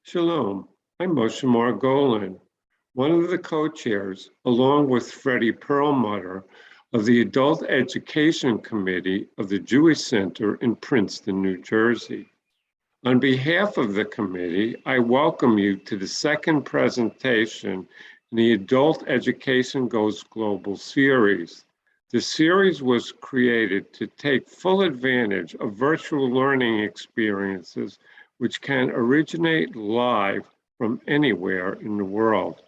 Shalom, I'm Moshe Margolin, one of the co-chairs, along with Freddie Perlmutter, of the Adult Education Committee of the Jewish Center in Princeton, New Jersey. On behalf of the committee, I welcome you to the second presentation in the Adult Education Goes Global series. The series was created to take full advantage of virtual learning experiences which can originate live from anywhere in the world.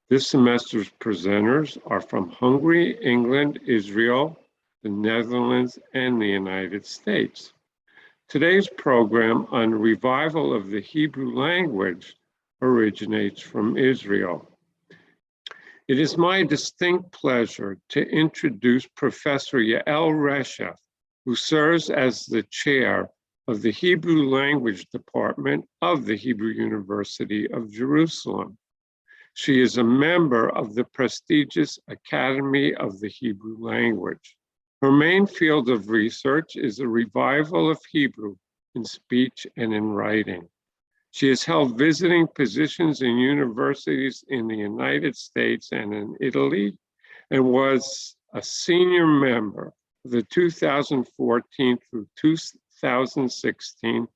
This semester's presenters are from Hungary, England, Israel, the Netherlands, and the United States. Today's program on revival of the Hebrew language originates from Israel. It is my distinct pleasure to introduce Professor Yael Reshef, who serves as the chair of the Hebrew Language Department of the Hebrew University of Jerusalem. She is a member of the prestigious Academy of the Hebrew Language. Her main field of research is the revival of Hebrew in speech and in writing. She has held visiting positions in universities in the United States and in Italy, and was a senior member of the 2014 through 2016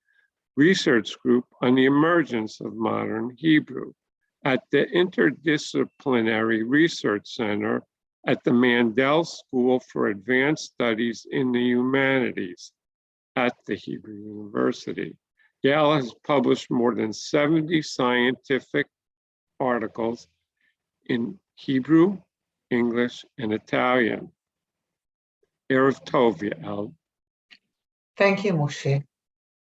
research group on the emergence of modern Hebrew at the Interdisciplinary Research Center at the Mandel School for Advanced Studies in the Humanities at the Hebrew University. Yael has published more than 70 scientific articles in Hebrew, English, and Italian. Erev Tov, Yael. Thank you, Moshe.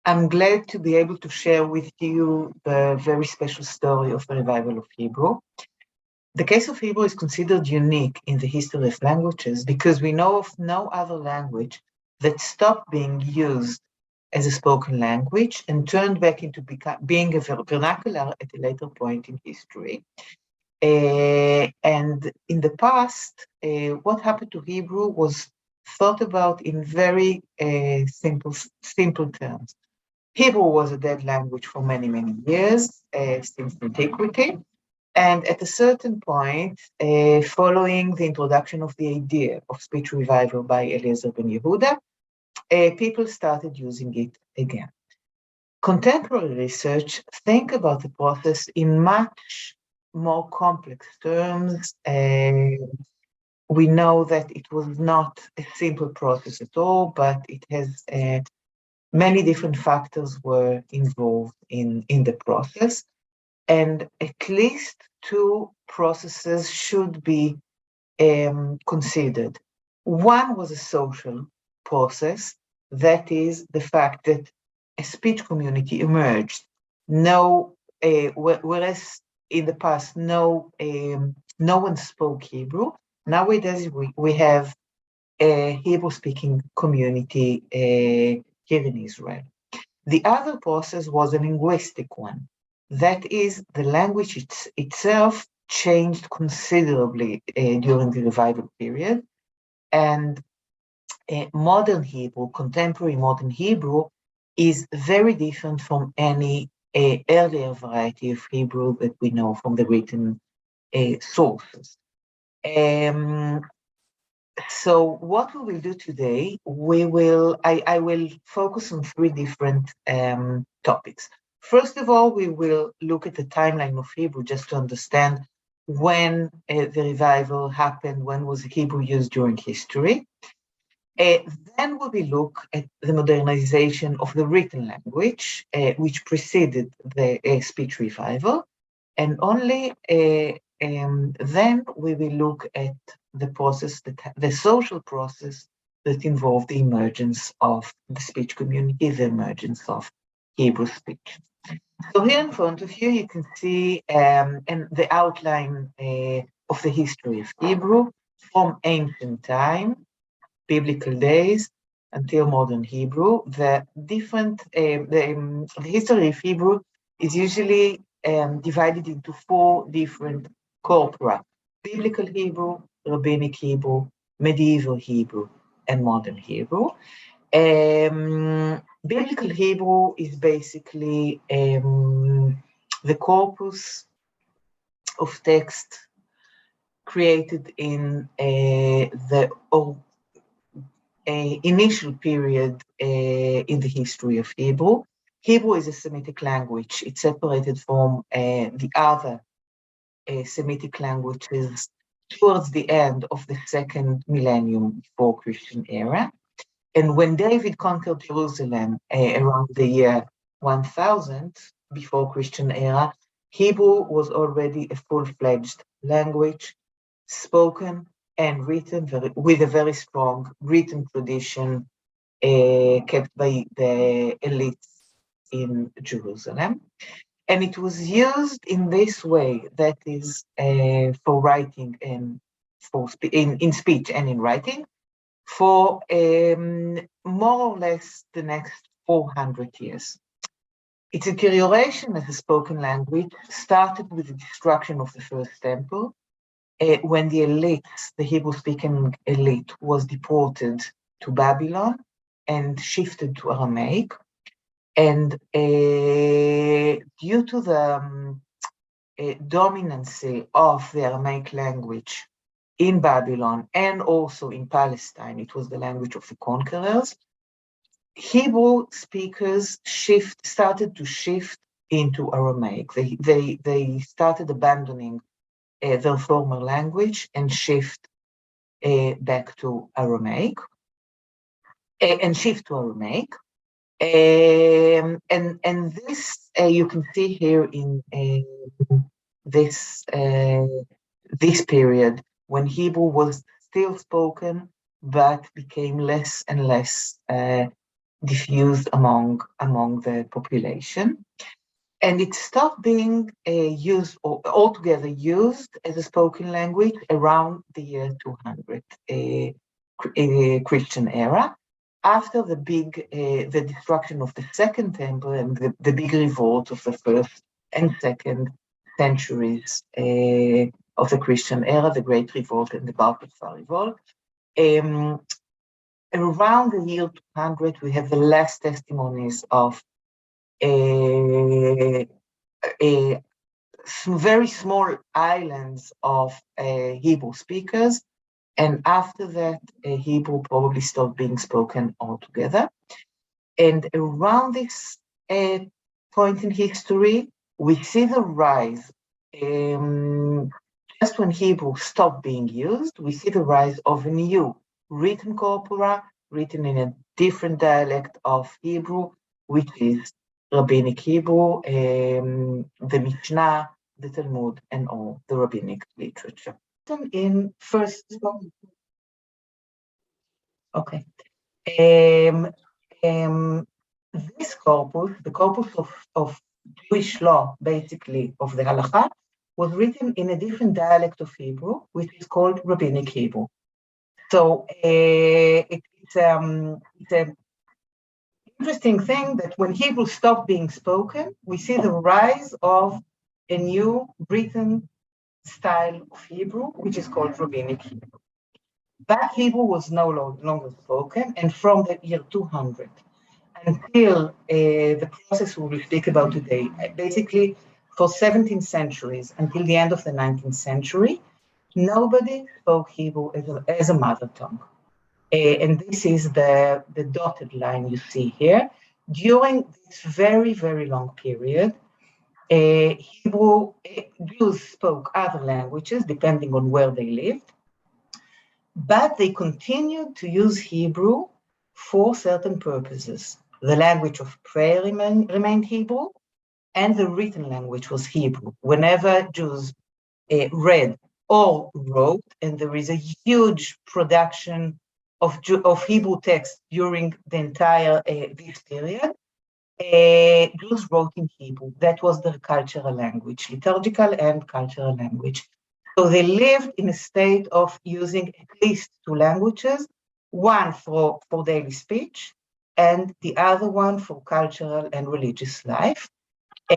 I'm glad to be able to share with you the very special story of the revival of Hebrew. The case of Hebrew is considered unique in the history of languages because we know of no other language that stopped being used as a spoken language and turned back into being a vernacular at a later point in history. And in the past, what happened to Hebrew was thought about in very simple terms. Hebrew was a dead language for many, many years, since antiquity. And at a certain point, following the introduction of the idea of speech revival by Eliezer ben Yehuda, people started using it again. Contemporary research think about the process in much more complex terms. We know that it was not a simple process at all, but it has many different factors were involved in the process. And at least two processes should be considered. One was a social process, that is the fact that a speech community emerged. Whereas in the past, no one spoke Hebrew. Nowadays, we have a Hebrew-speaking community here in Israel. The other process was a linguistic one. That is, the language itself changed considerably during the revival period. And modern Hebrew, contemporary modern Hebrew, is very different from any earlier variety of Hebrew that we know from the written sources. So what we will do today, I will focus on three different topics. First of all, we will look at the timeline of Hebrew just to understand when the revival happened, when was Hebrew used during history. Then we will look at the modernization of the written language, which preceded the speech revival. And only then we will look at the process, the social process that involved the emergence of the speech community, the emergence of Hebrew speech. So here in front of you, you can see the outline of the history of Hebrew from ancient time, biblical days, until modern Hebrew. The history of Hebrew is usually divided into four different corpora: biblical Hebrew, rabbinic Hebrew, medieval Hebrew, and modern Hebrew. Biblical Hebrew is basically the corpus of text created in the initial period in the history of Hebrew. Hebrew is a Semitic language. It's separated from the other Semitic languages towards the end of the second millennium before Christian era. And when David conquered Jerusalem around the year 1000 before Christian era, Hebrew was already a full-fledged language, spoken and written with a very strong written tradition kept by the elites in Jerusalem. And it was used in this way, that is for writing and in speech and in writing, for more or less the next 400 years. Its deterioration as a spoken language started with the destruction of the first temple, when the elites, the Hebrew-speaking elite, was deported to Babylon and shifted to Aramaic. And due to the dominancy of the Aramaic language in Babylon and also in Palestine, it was the language of the conquerors, Hebrew speakers started to shift into Aramaic. They started abandoning their former language and shift back to Aramaic, and shift to Aramaic. And this you can see here in this period when Hebrew was still spoken but became less and less diffused among the population. And it stopped being used or altogether used as a spoken language around the year 200 Christian era, after the destruction of the second temple and the big revolt of the first and second centuries of the Christian era, the Great Revolt and the Bar Kokhba Revolt. Around the year 200, we have the last testimonies of some very small islands of Hebrew speakers, and after that, Hebrew probably stopped being spoken altogether. And around this point in history, we see the rise, just when Hebrew stopped being used, we see the rise of a new written corpora, written in a different dialect of Hebrew, which is Rabbinic Hebrew, the Mishnah, the Talmud, and all the rabbinic literature. In first, okay. This corpus, the corpus of Jewish law, basically of the Halakha, was written in a different dialect of Hebrew, which is called Rabbinic Hebrew. So it's an interesting thing that when Hebrew stopped being spoken, we see the rise of a new written style of Hebrew, which is called Rabbinic Hebrew. That Hebrew was no longer spoken, and from the year 200 until the process we will speak about today, basically for 17 centuries until the end of the 19th century, nobody spoke Hebrew as a mother tongue. And this is the dotted line you see here. During this very, very long period, Jews spoke other languages depending on where they lived, but they continued to use Hebrew for certain purposes. The language of prayer remained Hebrew, and the written language was Hebrew. Whenever Jews read or wrote, and there is a huge production of Hebrew text during the entire this period, Jews wrote in Hebrew. That was their cultural language, liturgical and cultural language. So they lived in a state of using at least two languages, one for daily speech and the other one for cultural and religious life.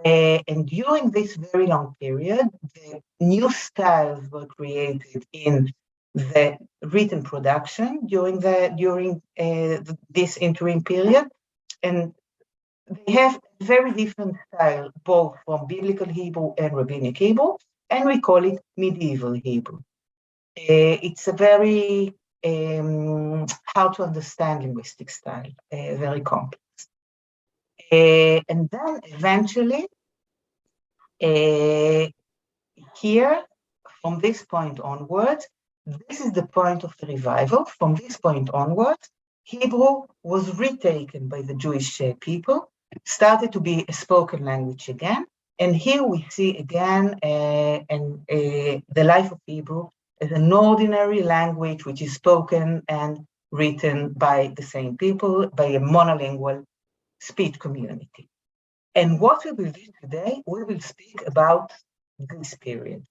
And during this very long period, the new styles were created in the written production during this interim period, and they have very different style, both from biblical Hebrew and rabbinic Hebrew, and we call it medieval Hebrew. It's a very hard to understand linguistic style, very complex. And then eventually, here, from this point onwards, this is the point of the revival. From this point onwards, Hebrew was retaken by the Jewish people, started to be a spoken language again. And here we see again the life of Hebrew as an ordinary language which is spoken and written by the same people, by a monolingual speech community. And what we will do today, we will speak about this period.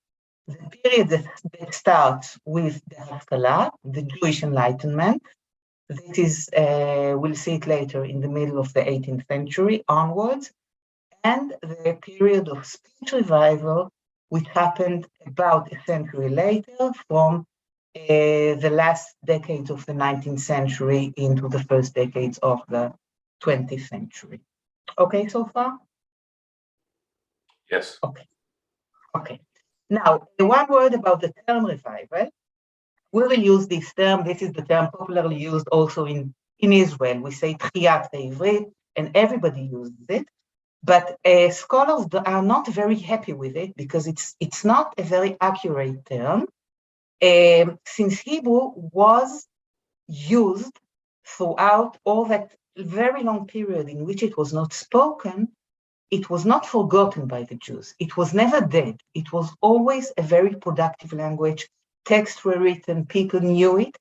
The period that starts with the Haskalah, the Jewish Enlightenment. This is, we'll see it later, in the middle of the 18th century onwards, and the period of speech revival, which happened about a century later, from the last decades of the 19th century into the first decades of the 20th century. Okay, so far? Yes. Okay. Now, one word about the term revival. We will use this term. This is the term popularly used also in Israel. We say Tchiyat Ivrit, and everybody uses it. But scholars are not very happy with it because it's not a very accurate term. Since Hebrew was used throughout all that very long period in which it was not spoken, it was not forgotten by the Jews. It was never dead. It was always a very productive language. Texts were written, people knew it.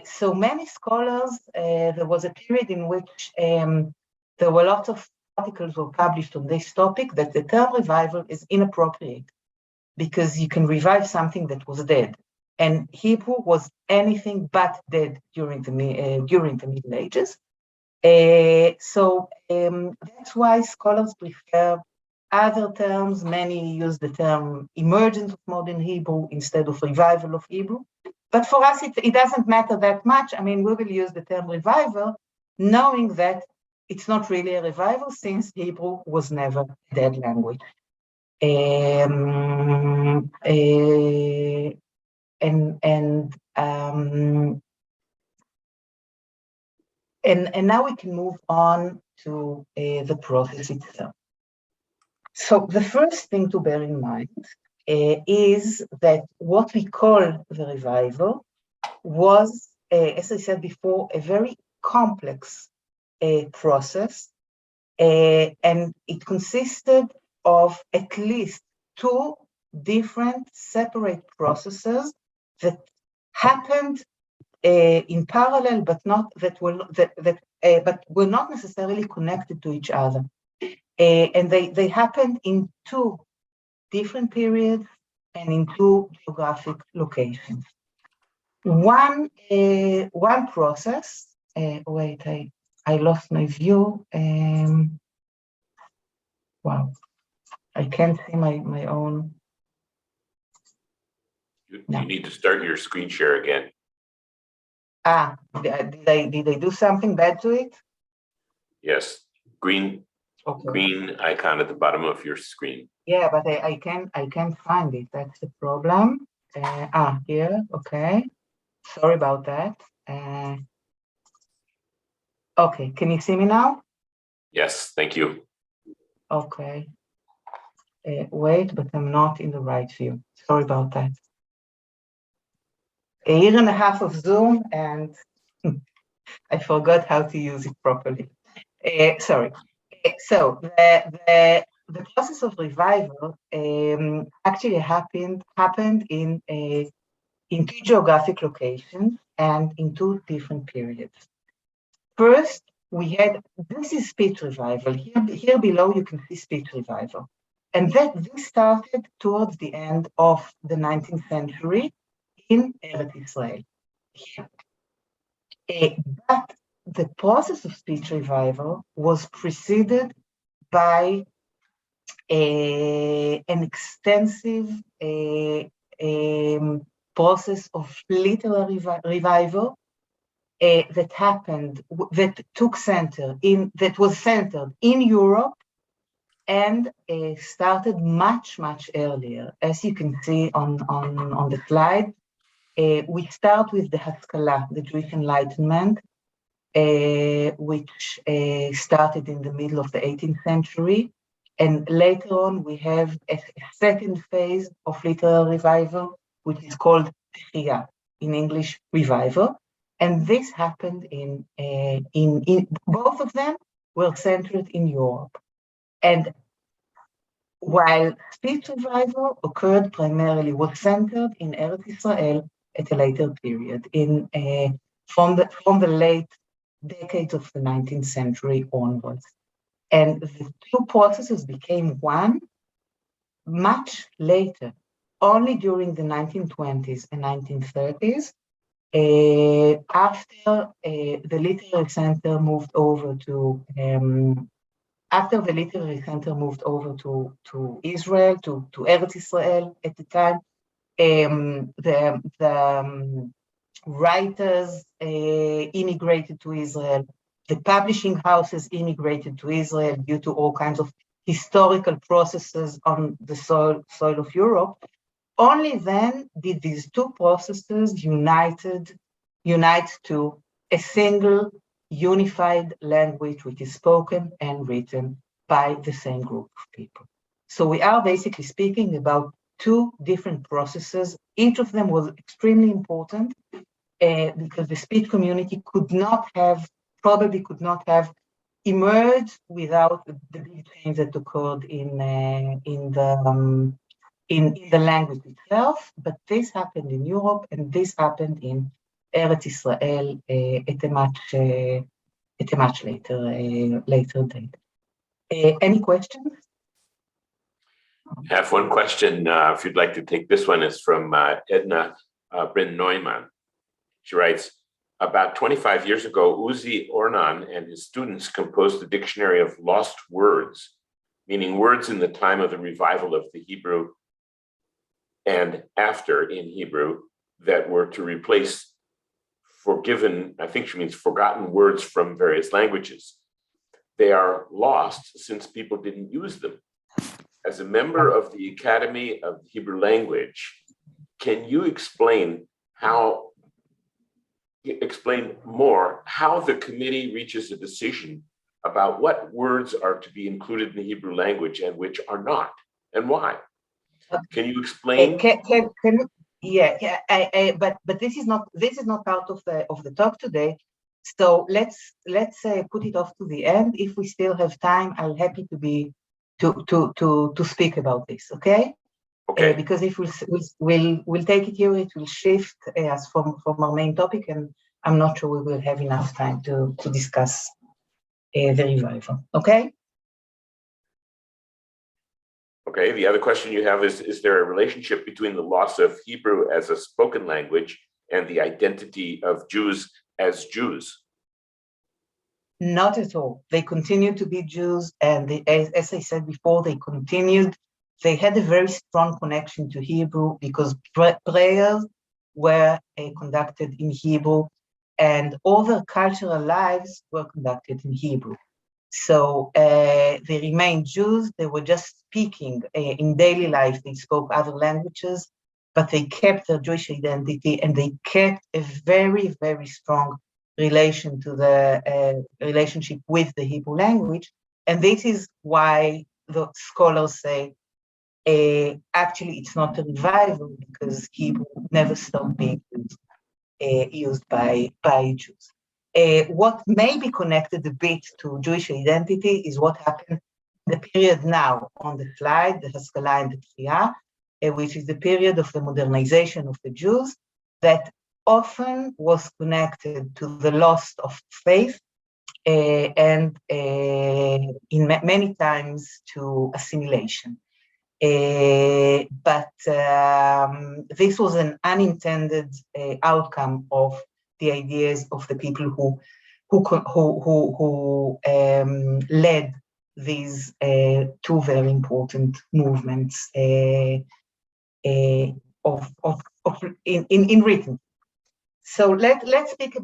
So many scholars, there was a period in which there were lots of articles were published on this topic, that the term revival is inappropriate because you can revive something that was dead. And Hebrew was anything but dead during the Middle Ages. So that's why scholars prefer other terms. Many use the term emergence of modern Hebrew instead of revival of Hebrew. But for us, it doesn't matter that much. I mean, we will use the term revival, knowing that it's not really a revival since Hebrew was never a dead language. And now we can move on to the process itself. So the first thing to bear in mind is that what we call the revival was, as I said before, a very complex process, and it consisted of at least two different separate processes that happened in parallel, but were not necessarily connected to each other, and they happened in two different periods and in two geographic locations. One process. Wait, I lost my view. Wow, I can't see my own. You need to start your screen share again. Did I do something bad to it? Yes, green icon at the bottom of your screen. Yeah, but I can't find it. That's the problem. Here. Okay. Sorry about that. Okay, can you see me now? Yes, thank you. Okay. Wait, but I'm not in the right view. Sorry about that. A year and a half of Zoom, and I forgot how to use it properly. Sorry. So the process of revival actually happened in two geographic locations and in two different periods. First, we had, this is speech revival. Here below, you can see speech revival. And this started towards the end of the 19th century in Eretz Israel. But the process of speech revival was preceded by an extensive process of literary revival that happened, that was centered in Europe and started much, much earlier. As you can see on the slide, we start with the Haskalah, the Jewish Enlightenment, which started in the middle of the 18th century. And later on, we have a second phase of literary revival, which is called Tehiyah, in English, revival. And this happened in both of them were centered in Europe. And while speech revival occurred primarily, was centered in Eretz Israel at a later period, from the late decades of the 19th century onwards. And the two processes became one much later, only during the 1920s and 1930s, after the literary center moved over to Israel, to Eretz Israel at the time. The writers immigrated to Israel. The publishing houses immigrated to Israel due to all kinds of historical processes on the soil of Europe. Only then did these two processes unite to a single unified language which is spoken and written by the same group of people. So we are basically speaking about two different processes. Each of them was extremely important because the speech community probably could not have emerged without the big change that occurred in the language itself. But this happened in Europe, and this happened in Eretz Israel at a much later date. Any questions? I have one question. If you'd like to take this one, is from Edna Bryn Neumann. She writes, about 25 years ago, Uzi Ornan and his students composed a dictionary of lost words, meaning words in the time of the revival of the Hebrew and after in Hebrew that were to replace I think she means forgotten words from various languages. They are lost since people didn't use them. As a member of the Academy of Hebrew Language, can you explain more how the committee reaches a decision about what words are to be included in the Hebrew language and which are not, and why? Can you explain? But this is not part of the talk today. So let's put it off to the end. If we still have time, I'm happy to speak about this. Okay. Okay. Because if we'll take it here, it will shift us from our main topic, and I'm not sure we will have enough time to discuss the revival. Okay. Okay, the other question you have is there a relationship between the loss of Hebrew as a spoken language and the identity of Jews as Jews? Not at all. They continued to be Jews, and as I said before, they had a very strong connection to Hebrew because prayers were conducted in Hebrew, and all their cultural lives were conducted in Hebrew. So they remained Jews. They were just speaking in daily life. They spoke other languages, but they kept their Jewish identity, and they kept a very, very strong relationship with the Hebrew language. And this is why the scholars say, actually, it's not a revival because Hebrew never stopped being used by Jews. What may be connected a bit to Jewish identity is what happened in the period now on the slide, the Haskalah and the Tehiyah, which is the period of the modernization of the Jews that often was connected to the loss of faith and many times to assimilation. But this was an unintended outcome of the ideas of the people who led these two very important movements in written. So let's speak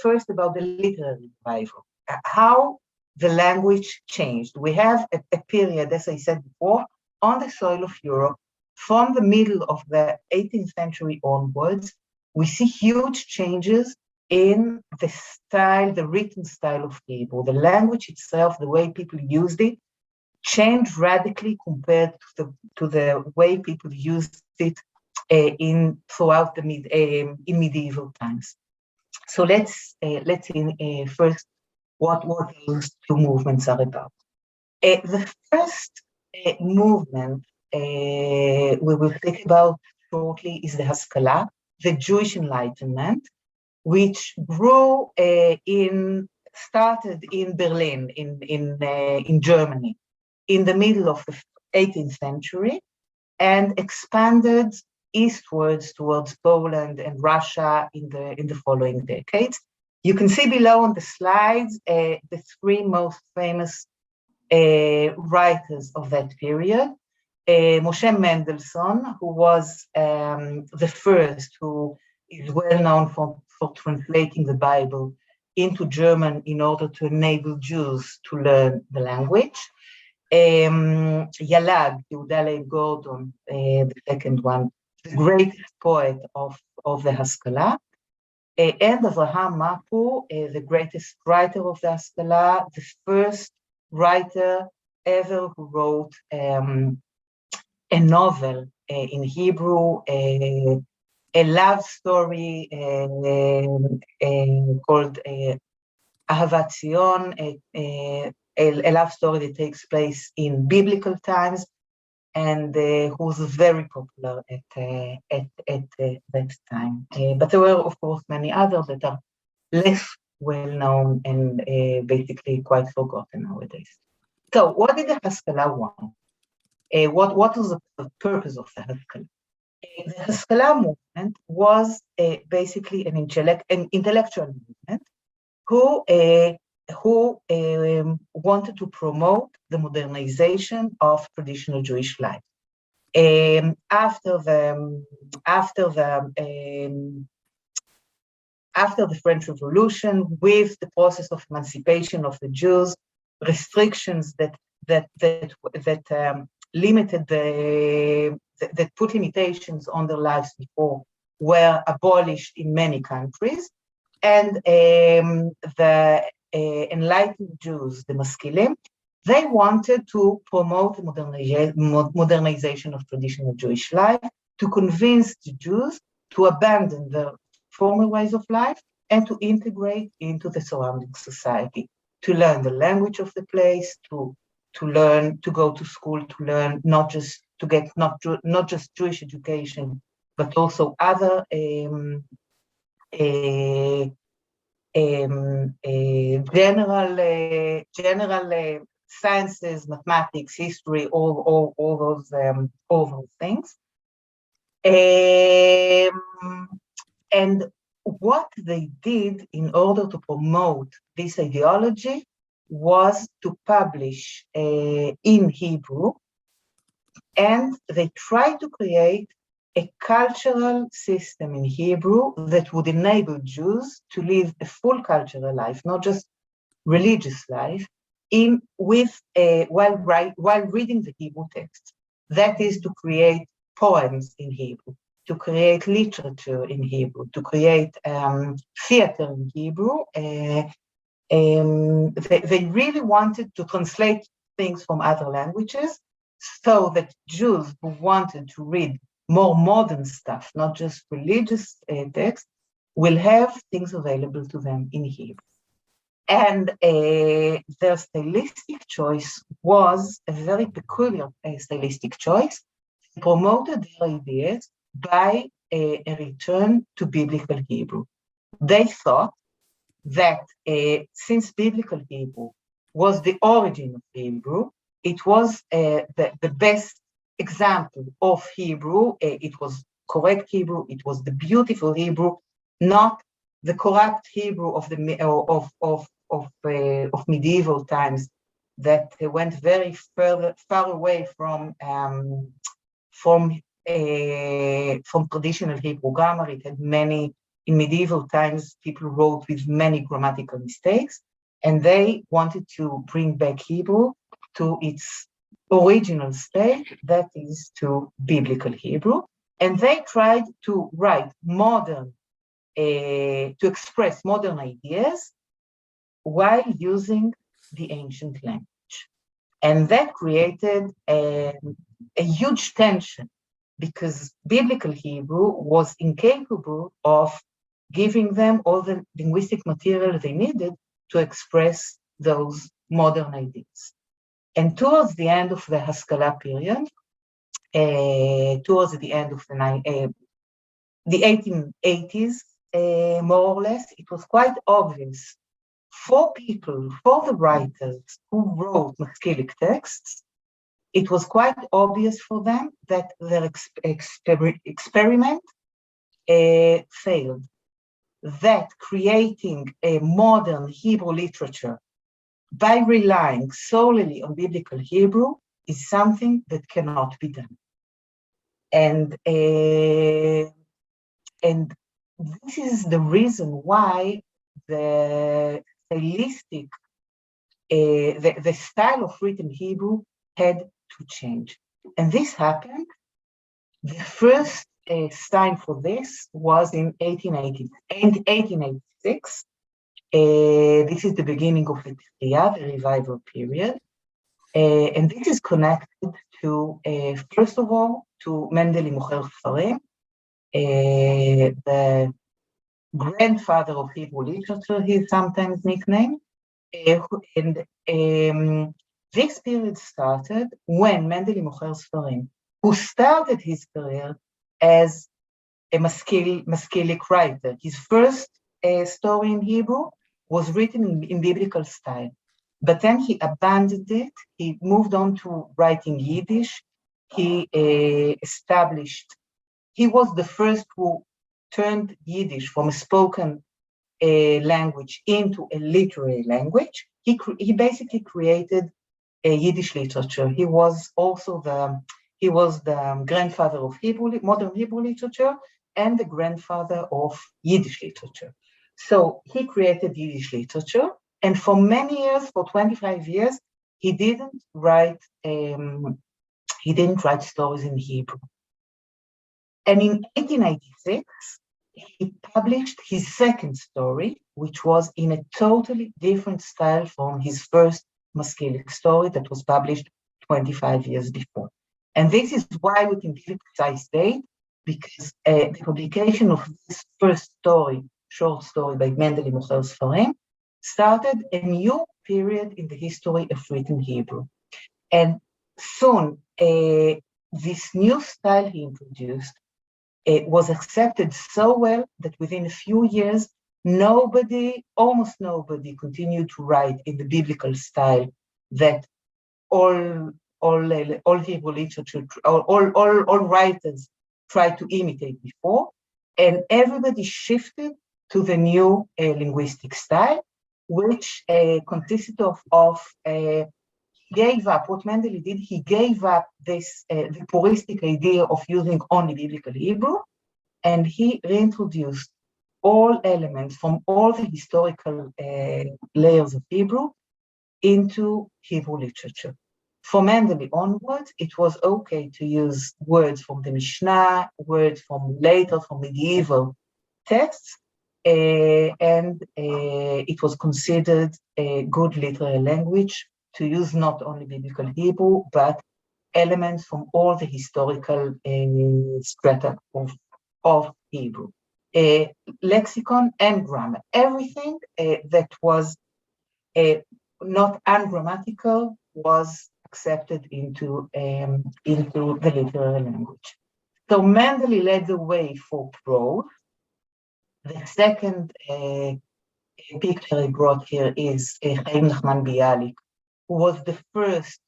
first about the literary revival, how the language changed. We have a period, as I said before, on the soil of Europe, from the middle of the 18th century onwards. We see huge changes in the style, the written style of Hebrew. The language itself, the way people used it, changed radically compared to the way people used it throughout in medieval times. So let's see first what those two movements are about. The first movement we will think about shortly is the Haskalah, the Jewish Enlightenment, which grew started in Berlin, in Germany, in the middle of the 18th century, and expanded eastwards towards Poland and Russia in the following decades. You can see below on the slides the three most famous writers of that period. Moshe Mendelssohn, who was the first, who is well known for translating the Bible into German in order to enable Jews to learn the language. Yael, Yehuda Leib Gordon, the second one, the greatest poet of the Haskalah, and Avraham Mapur, the greatest writer of the Haskalah, the first writer ever who wrote a novel in Hebrew, a love story called Ahavat Zion, a love story that takes place in biblical times, and who was very popular at that time. But there were, of course, many others that are less well known and basically quite forgotten nowadays. So, what did the Haskalah want? What was the purpose of the Haskalah? The Haskalah movement was basically an intellectual movement who wanted to promote the modernization of traditional Jewish life. After the French Revolution, with the process of emancipation of the Jews, restrictions that limited that put limitations on their lives before were abolished in many countries, and the enlightened Jews, the Maskilim, they wanted to promote the modernization of traditional Jewish life, to convince the Jews to abandon their former ways of life and to integrate into the surrounding society, to learn the language of the place, to learn, to go to school, to learn not just Jewish education, but also other general sciences, mathematics, history, all those things. And what they did in order to promote this ideology was to publish in Hebrew, and they tried to create a cultural system in Hebrew that would enable Jews to live a full cultural life, not just religious life, while reading the Hebrew text. That is, to create poems in Hebrew, to create literature in Hebrew, to create theater in Hebrew. They really wanted to translate things from other languages so that Jews who wanted to read more modern stuff, not just religious texts, will have things available to them in Hebrew. And their stylistic choice was a very peculiar stylistic choice. They promoted their ideas by a return to biblical Hebrew. They thought that since biblical Hebrew was the origin of Hebrew, it was the best example of Hebrew. It was correct Hebrew. It was the beautiful Hebrew, not the corrupt Hebrew of medieval times that went very far away from traditional Hebrew grammar. It had many in medieval times, people wrote with many grammatical mistakes, and they wanted to bring back Hebrew to its original state, that is to biblical Hebrew. And they tried to write to express modern ideas while using the ancient language. And that created a huge tension because biblical Hebrew was incapable of giving them all the linguistic material they needed to express those modern ideas. And towards the end of the Haskalah period, towards the end of the 1880s, more or less, it was quite obvious for the writers who wrote Maskilic texts, it was quite obvious for them that their experiment failed. That creating a modern Hebrew literature by relying solely on biblical Hebrew is something that cannot be done. And this is the reason why the stylistic, the style of written Hebrew had to change. And this happened. The first sign for this was in 1886. This is the beginning of the Tchiyah, the revival period. And this is connected to, first of all, to Mendel Mocher Sfarim, the grandfather of Hebrew literature, he is sometimes nicknamed. And this period started when Mendel Mocher Sfarim, who started his career as a Maskilic writer. His first story in Hebrew was written in biblical style, but then he abandoned it. He moved on to writing Yiddish. He was the first who turned Yiddish from a spoken language into a literary language. He basically created a Yiddish literature. He was also the grandfather of modern Hebrew literature and the grandfather of Yiddish literature. So he created Yiddish literature, and for many years, for 25 years, he didn't write stories in Hebrew. And in 1896, he published his second story, which was in a totally different style from his first Maskilic story that was published 25 years before. And this is why we can give a precise date, because the publication of this first story, short story by Mendel Mocher Sfarim, started a new period in the history of written Hebrew. And soon, this new style he introduced was accepted so well that within a few years, almost nobody continued to write in the biblical style that all Hebrew literature, all writers tried to imitate before, and everybody shifted to the new linguistic style, which consisted of gave up what Mendel did. He gave up this the puristic idea of using only biblical Hebrew, and he reintroduced all elements from all the historical layers of Hebrew into Hebrew literature. From Mendel onwards, it was okay to use words from the Mishnah, words from medieval texts, and it was considered a good literary language to use not only biblical Hebrew, but elements from all the historical strata of Hebrew. Lexicon and grammar, everything that was not ungrammatical was accepted into the literary language. So Mendel led the way for prose. The second picture I brought here is Chaim Nachman Bialik, who was the first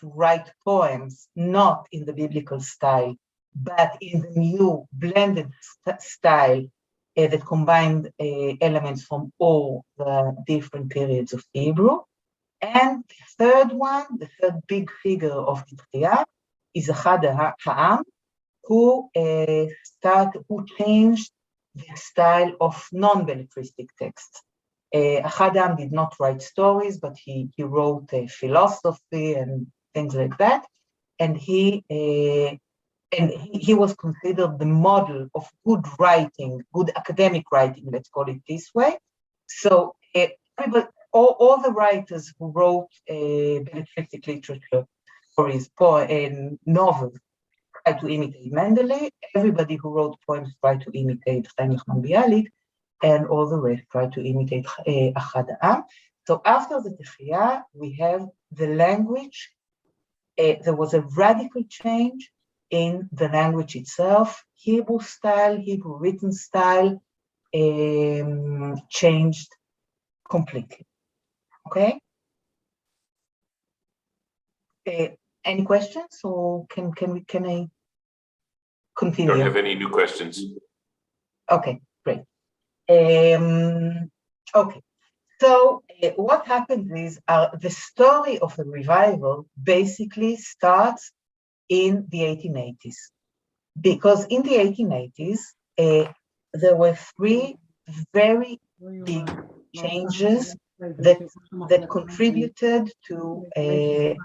to write poems not in the biblical style, but in the new blended style that combined elements from all the different periods of Hebrew. And the third big figure of the Tchiyah is Achad Ha'am, who changed the style of non-belletristic texts. Ahad Ha'am did not write stories, but he wrote philosophy and things like that. And he was considered the model of good writing, good academic writing, let's call it this way. So all the writers who wrote belletristic literature, stories, poems, novels, tried to imitate Mendele. Everybody who wrote poems tried to imitate Chaim Nachman Bialik, and all the rest tried to imitate Ahad Ha'am. So after the Techiyah, we have the language. There was a radical change in the language itself. Hebrew style, Hebrew written style changed completely. Okay? Any questions, or can I continue? Don't have any new questions. Okay, great. Okay, so what happens is the story of the revival basically starts in the 1880s, because in the 1880s there were three very big changes that contributed to the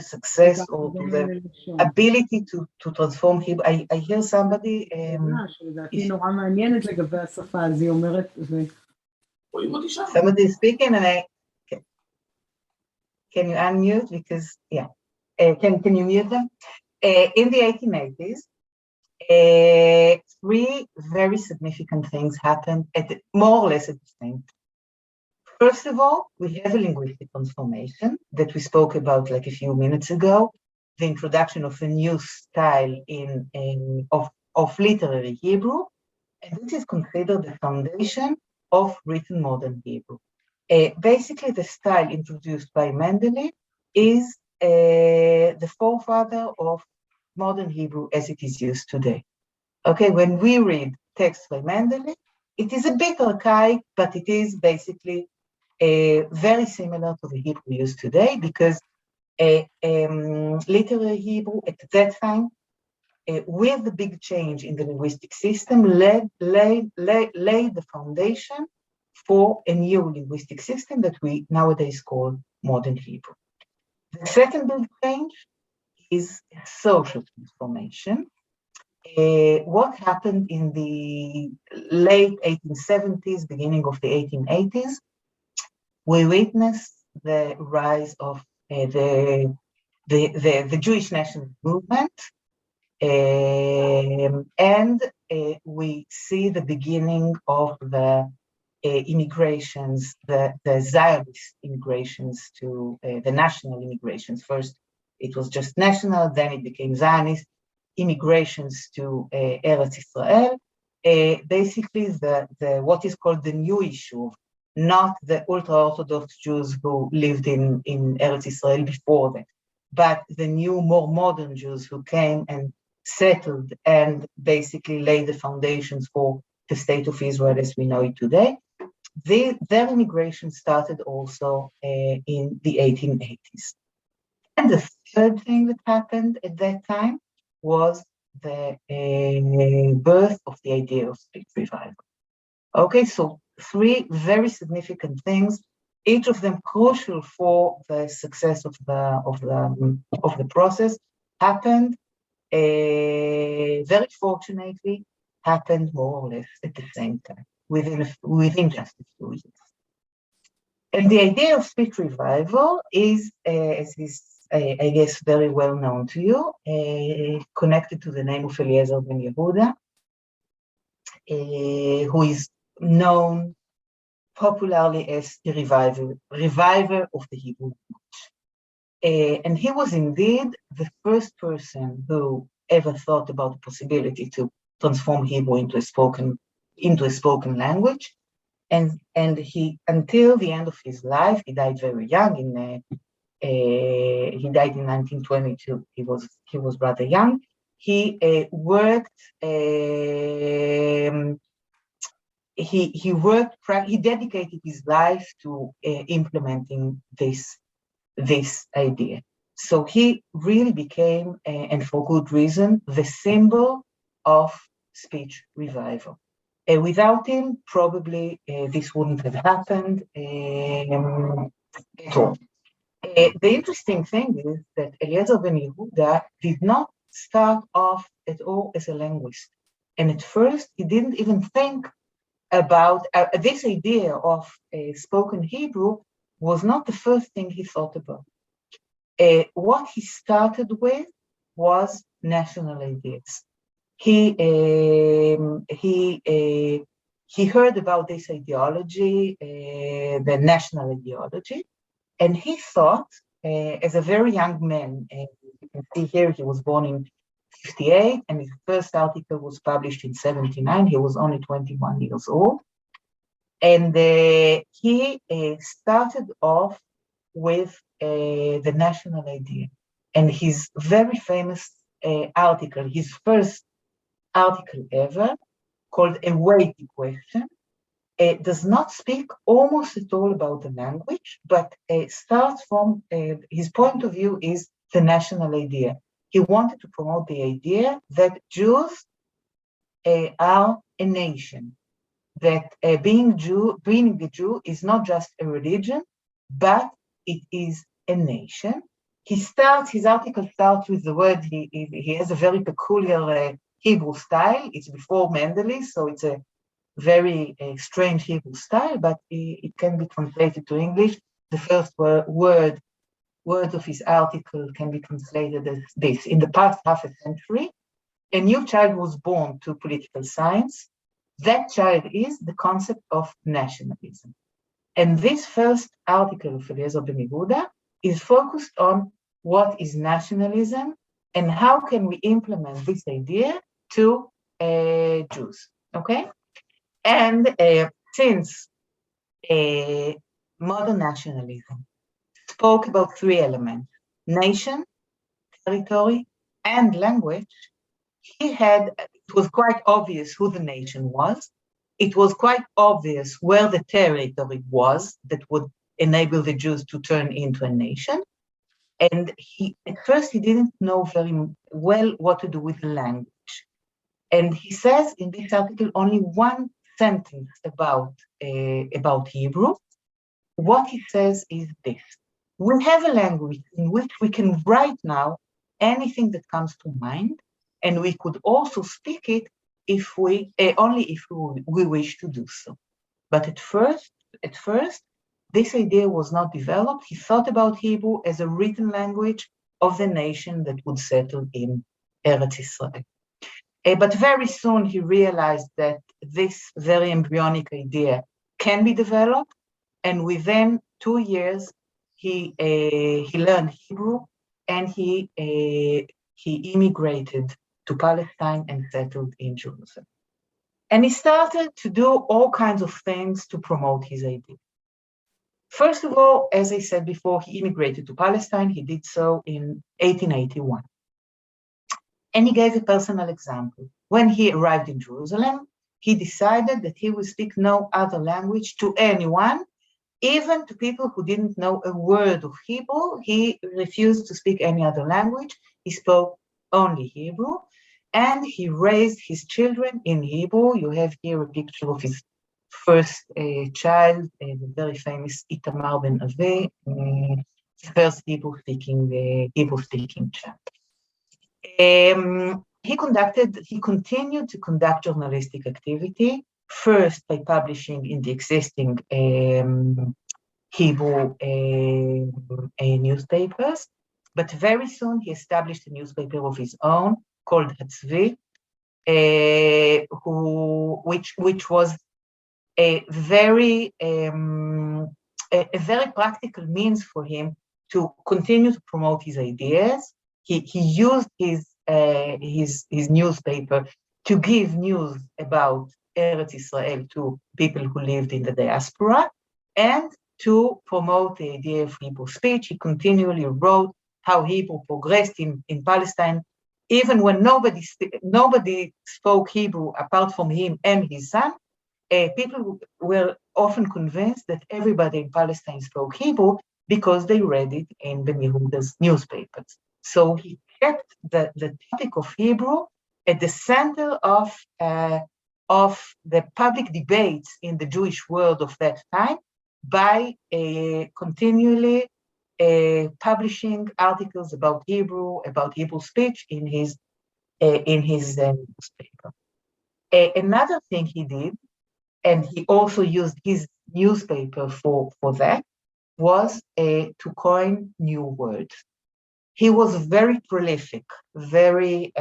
success or to the ability to transform him. I hear somebody. Somebody is speaking, and can you unmute, because can you mute them? In the 1880s, three very significant things happened more or less at the same time. First of all, we have a linguistic transformation that we spoke about like a few minutes ago, the introduction of a new style of literary Hebrew, and this is considered the foundation of written modern Hebrew. Basically, the style introduced by Mendele is the forefather of modern Hebrew as it is used today. Okay, when we read text by Mendele, it is a bit archaic, but it is basically very similar to the Hebrew used today, because literary Hebrew at that time, with the big change in the linguistic system, laid the foundation for a new linguistic system that we nowadays call modern Hebrew. The second big change is social transformation. What happened in the late 1870s, beginning of the 1880s, we witnessed the rise of the Jewish national movement, and we see the beginning of the immigrations, the Zionist immigrations to the national immigrations. First, it was just national, then it became Zionist immigrations to Eretz Israel. Basically, what is called the new issue, not the ultra-Orthodox Jews who lived in Eretz Israel before that, but the new, more modern Jews who came and settled and basically laid the foundations for the state of Israel as we know it today. Their immigration started also in the 1880s. And the third thing that happened at that time was the birth of the idea of speech revival. Okay, so three very significant things, each of them crucial for the success of the process, happened. Very fortunately, happened more or less at the same time, within just a few years. And the idea of speech revival is, as is, I guess, very well known to you, connected to the name of Eliezer ben Yehuda, who is known popularly as the reviver of the Hebrew language. And he was indeed the first person who ever thought about the possibility to transform Hebrew into a spoken language. And he, until the end of his life, he died very young. He died in 1922. He was rather young. He worked. He dedicated his life to implementing this idea. So he really became, and for good reason, the symbol of speech revival. Without him, probably this wouldn't have happened at all. The interesting thing is that Eliezer ben Yehuda did not start off at all as a linguist. And at first, he didn't even think about this idea of spoken Hebrew was not the first thing he thought about. What he started with was national ideas. He heard about this ideology, the national ideology, and he thought, as a very young man, you can see here he was born in 58, and his first article was published in 79. He was only 21 years old. And he started off with the national idea. And his very famous article, his first article ever, called A Weighty Question, does not speak almost at all about the language, but starts from his point of view is the national idea. He wanted to promote the idea that Jews are a nation, that being a Jew is not just a religion, but it is a nation. His article starts with the word, he has a very peculiar Hebrew style. It's before Mendeley, so it's a very strange Hebrew style, but it can be translated to English. The first word of his article can be translated as this: in the past half a century, a new child was born to political science. That child is the concept of nationalism. And this first article of Eliezer ben Yehuda is focused on what is nationalism and how can we implement this idea to Jews, okay? And since modern nationalism spoke about three elements: nation, territory, and language, it was quite obvious who the nation was. It was quite obvious where the territory was that would enable the Jews to turn into a nation. And at first he didn't know very well what to do with the language. And he says in this article only one sentence about Hebrew. What he says is this: we have a language in which we can write now anything that comes to mind, and we could also speak it if only if we wish to do so. But at first, this idea was not developed. He thought about Hebrew as a written language of the nation that would settle in Eretz Israel. But very soon he realized that this very embryonic idea can be developed, and within 2 years he learned Hebrew, and he immigrated to Palestine and settled in Jerusalem. And he started to do all kinds of things to promote his idea. First of all, as I said before, he immigrated to Palestine. He did so in 1881. And he gave a personal example. When he arrived in Jerusalem, he decided that he would speak no other language to anyone, even to people who didn't know a word of Hebrew. He refused to speak any other language. He spoke only Hebrew, and he raised his children in Hebrew. You have here a picture of his first child, the very famous Itamar ben Avi, first Hebrew-speaking child. He continued to conduct journalistic activity, first by publishing in the existing Hebrew newspapers, but very soon he established a newspaper of his own called Hatzvi, which was a very practical means for him to continue to promote his ideas. He used his newspaper to give news about Eretz Israel to people who lived in the diaspora, and to promote the idea of Hebrew speech. He continually wrote how Hebrew progressed in Palestine, even when nobody spoke Hebrew apart from him and his son. People were often convinced that everybody in Palestine spoke Hebrew because they read it in Ben Yehuda's newspapers. So he kept the topic of Hebrew at the center of of the public debates in the Jewish world of that time by continually publishing articles about Hebrew speech in his newspaper. Another thing he did, and he also used his newspaper for that, was to coin new words. He was very prolific, very,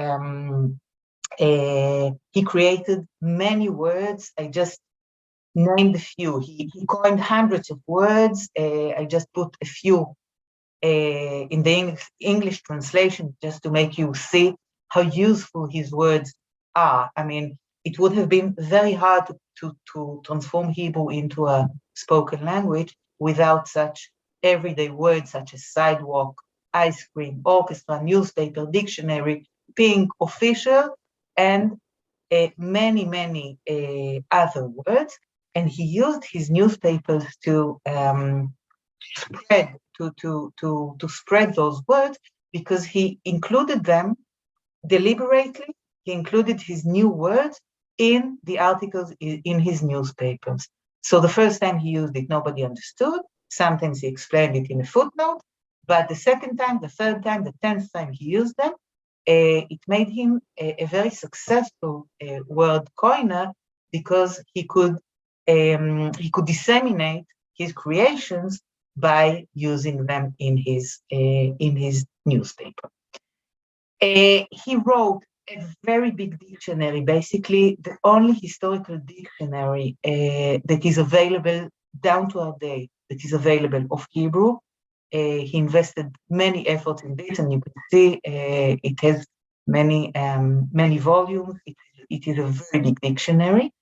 he created many words. I just named a few. He coined hundreds of words. I just put a few in the English translation just to make you see how useful his words are. I mean, it would have been very hard to transform Hebrew into a spoken language without such everyday words such as sidewalk, ice cream, orchestra, newspaper, dictionary, pink, official, and many, many other words. And he used his newspapers to spread those words because he included them deliberately. He included his new words in the articles in his newspapers. So the first time he used it, nobody understood. Sometimes he explained it in a footnote, but the second time, the third time, the 10th time he used them, it made him a very successful word coiner because he could disseminate his creations by using them in his newspaper. He wrote a very big dictionary, basically the only historical dictionary that is available down to our day, that is available of Hebrew. He invested many efforts in this, and you can see it has many volumes. It is a very big dictionary,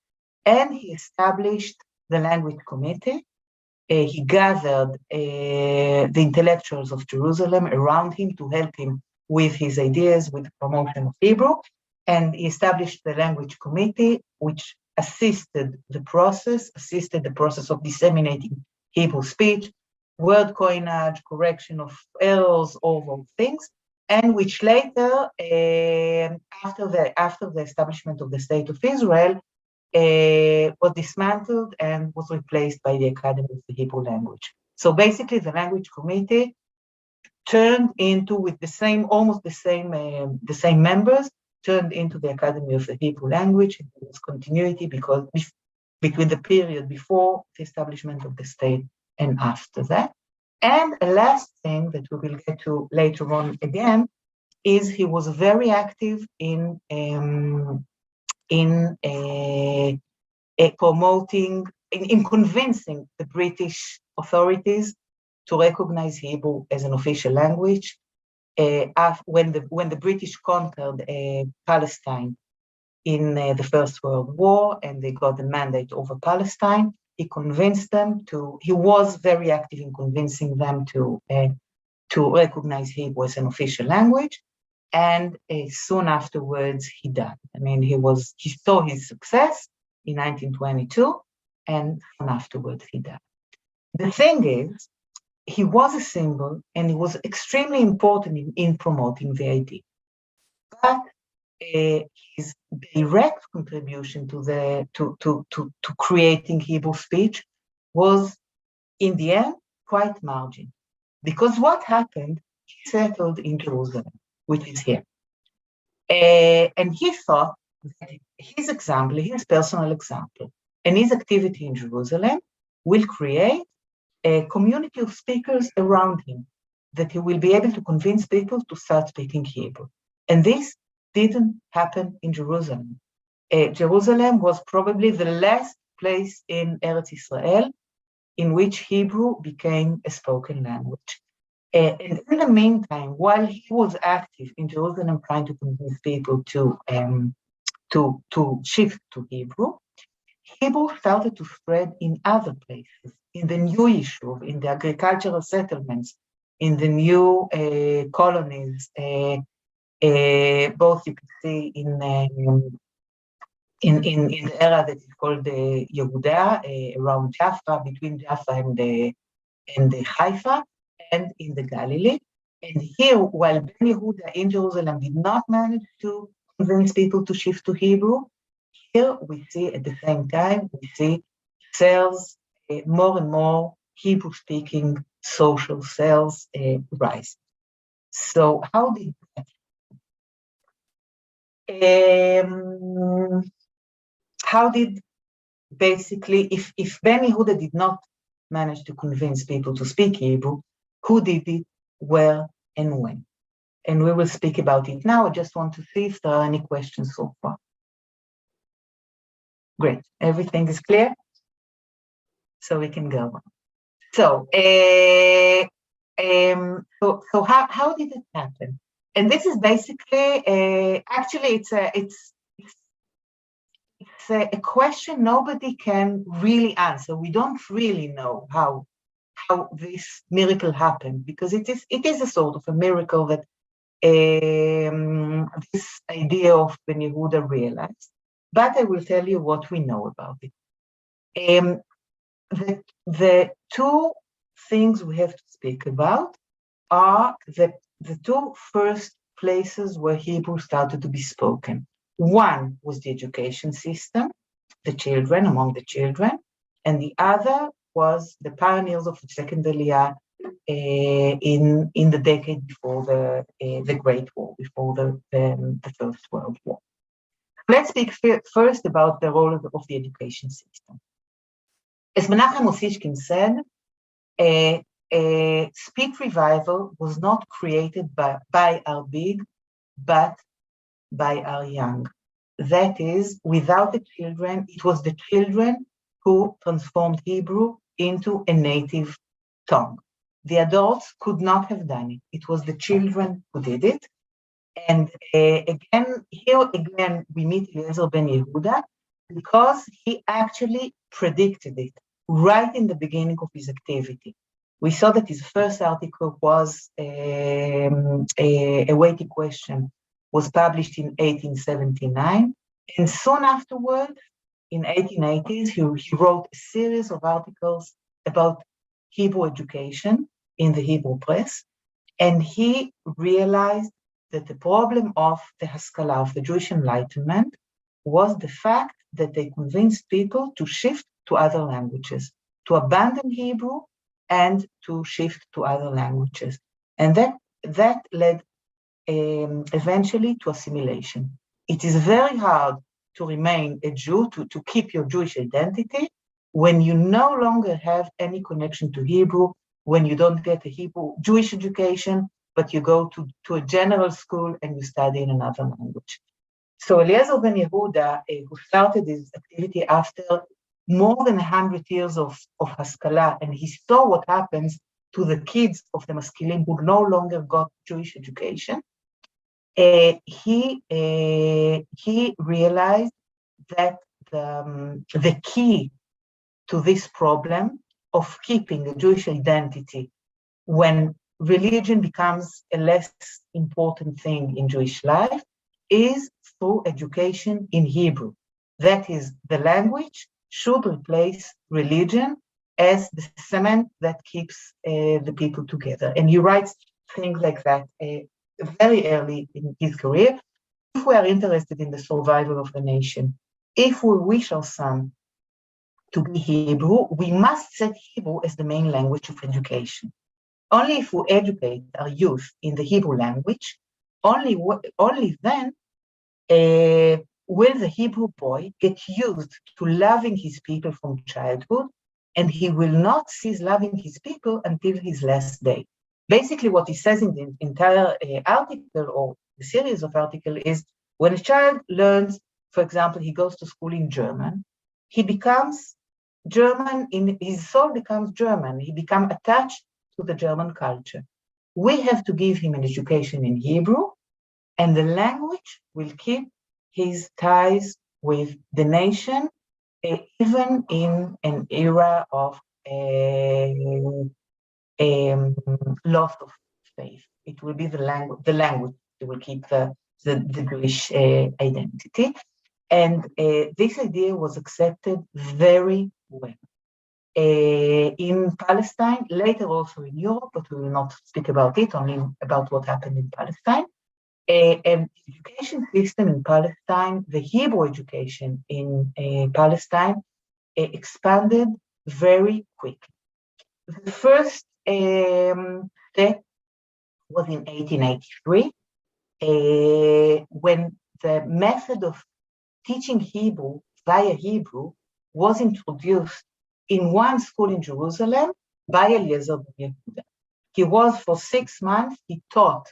and he established the language committee. He gathered the intellectuals of Jerusalem around him to help him with his ideas, with the promotion of Hebrew, and he established the language committee, which assisted the process of disseminating Hebrew speech, word coinage, correction of errors, all those things, and which later, after the establishment of the State of Israel, was dismantled and was replaced by the Academy of the Hebrew Language. So basically, the language committee turned into, with almost the same members, turned into the Academy of the Hebrew Language. There was continuity because between the period before the establishment of the state and after that. And a last thing that we will get to later on again is he was very active in promoting, in convincing the British authorities to recognize Hebrew as an official language. When the British conquered Palestine in the First World War and they got the mandate over Palestine, he was very active in convincing them to recognize Hebrew as an official language. And soon afterwards, he died. I mean, he saw his success in 1922, and soon afterwards he died. The thing is, he was a symbol, and he was extremely important in promoting the idea. But his direct contribution to creating Hebrew speech was, in the end, quite marginal. Because what happened, he settled in Jerusalem, which is here. And he thought that his example, his personal example, and his activity in Jerusalem will create a community of speakers around him, that he will be able to convince people to start speaking Hebrew. And this didn't happen in Jerusalem. Jerusalem was probably the last place in Eretz Israel in which Hebrew became a spoken language. And in the meantime, while he was active in Jerusalem trying to convince people to shift to Hebrew, Hebrew started to spread in other places, in the new Yishuv, in the agricultural settlements, in the new colonies, both you can see in the area that is called Yehuda, around Jaffa, between Jaffa and the Haifa, and in the Galilee. And here, while Ben Yehuda in Jerusalem did not manage to convince people to shift to Hebrew, here we see at the same time, we see cells, more and more Hebrew-speaking social cells rise. So how did that? How did basically, if Ben Yehuda did not manage to convince people to speak Hebrew, who did it, where, and when? And we will speak about it now. I just want to see if there are any questions so far. Great, everything is clear? So we can go on. So, how did it happen? And this is basically, actually, it's a question nobody can really answer. We don't really know how this miracle happened, because it is a sort of a miracle that this idea of Ben Yehuda realized. But I will tell you what we know about it. The two things we have to speak about are the two first places where Hebrew started to be spoken. One was the education system, the children, among the children, and the other was the pioneers of the second Aliyah in the decade before the Great War, before the First World War. Let's speak first about the role of the education system. As Menachem Osishkin said, speech revival was not created by our big, but by our young. That is, without the children, it was the children who transformed Hebrew into a native tongue. The adults could not have done it. It was the children who did it. And here again, we meet Eliezer ben Yehuda, because he actually predicted it right in the beginning of his activity. We saw that his first article was a weighty question, was published in 1879. And soon afterward, in 1880s, he wrote a series of articles about Hebrew education in the Hebrew press. And he realized that the problem of the Haskalah, of the Jewish Enlightenment, was the fact that they convinced people to shift to other languages, to abandon Hebrew and to shift to other languages. And that led eventually to assimilation. It is very hard to remain a Jew, to keep your Jewish identity, when you no longer have any connection to Hebrew, when you don't get a Hebrew Jewish education, but you go to a general school and you study in another language. So Eliezer ben Yehuda, who started his activity after more than 100 years of Haskalah, and he saw what happens to the kids of the Maskilim who no longer got Jewish education, he realized that the key to this problem of keeping a Jewish identity when religion becomes a less important thing in Jewish life is through education in Hebrew. That is, the language should replace religion as the cement that keeps the people together. And he writes things like that very early in his career. If we are interested in the survival of the nation, if we wish our son to be Hebrew, we must set Hebrew as the main language of education. Only if we educate our youth in the Hebrew language, only then will the Hebrew boy get used to loving his people from childhood, and he will not cease loving his people until his last day. Basically, what he says in the entire article, or the series of articles, is when a child learns, for example, he goes to school in German, he becomes German, his soul becomes German, he becomes attached to the German culture. We have to give him an education in Hebrew, and the language will keep his ties with the nation, even in an era of loss of faith. It will be the language that will keep the Jewish identity. And this idea was accepted very well in Palestine, later also in Europe, but we will not speak about it, only about what happened in Palestine. And the education system in Palestine, the Hebrew education in Palestine, expanded very quickly. The first step was in 1883, when the method of teaching Hebrew via Hebrew was introduced in one school in Jerusalem by Eliezer ben Yehuda. He was, for 6 months, he taught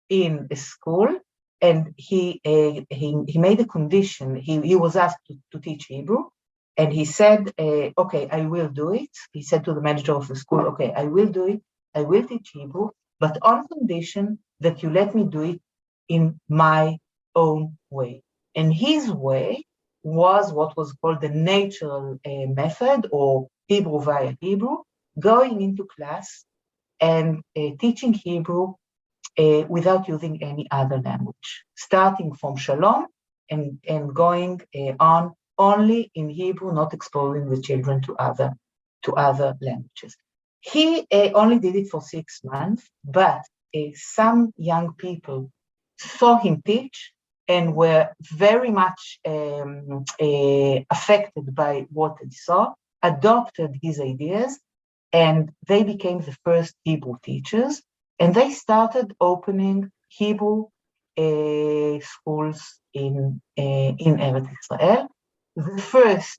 in a school, and he made a condition. He was asked to teach Hebrew, and he said, okay, I will do it. He said to the manager of the school, okay, I will do it. I will teach Hebrew, but on condition that you let me do it in my own way. And his way was what was called the natural method, or Hebrew via Hebrew, going into class and teaching Hebrew without using any other language, starting from Shalom and going on only in Hebrew, not exposing the children to other languages. He only did it for 6 months, but some young people saw him teach and were very much affected by what they saw, adopted his ideas, and they became the first Hebrew teachers. And they started opening Hebrew schools in Eretz Israel. The first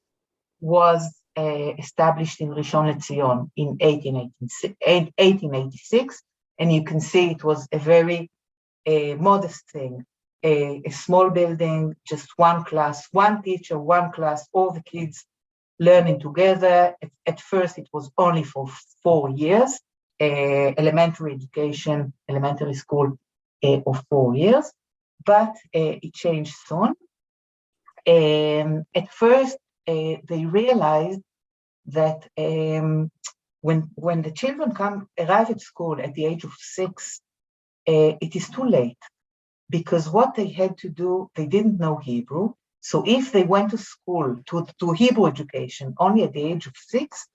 was established in Rishon LeZion in 1886, and you can see it was a very modest thing, a small building, just one class, one teacher, one class, all the kids learning together. At first, it was only for 4 years, elementary education, elementary school of 4 years, but it changed soon. At first, they realized that when the children arrive at school at the age of 6, it is too late, because what they had to do, they didn't know Hebrew. So if they went to school, to Hebrew education, only at the age of 6,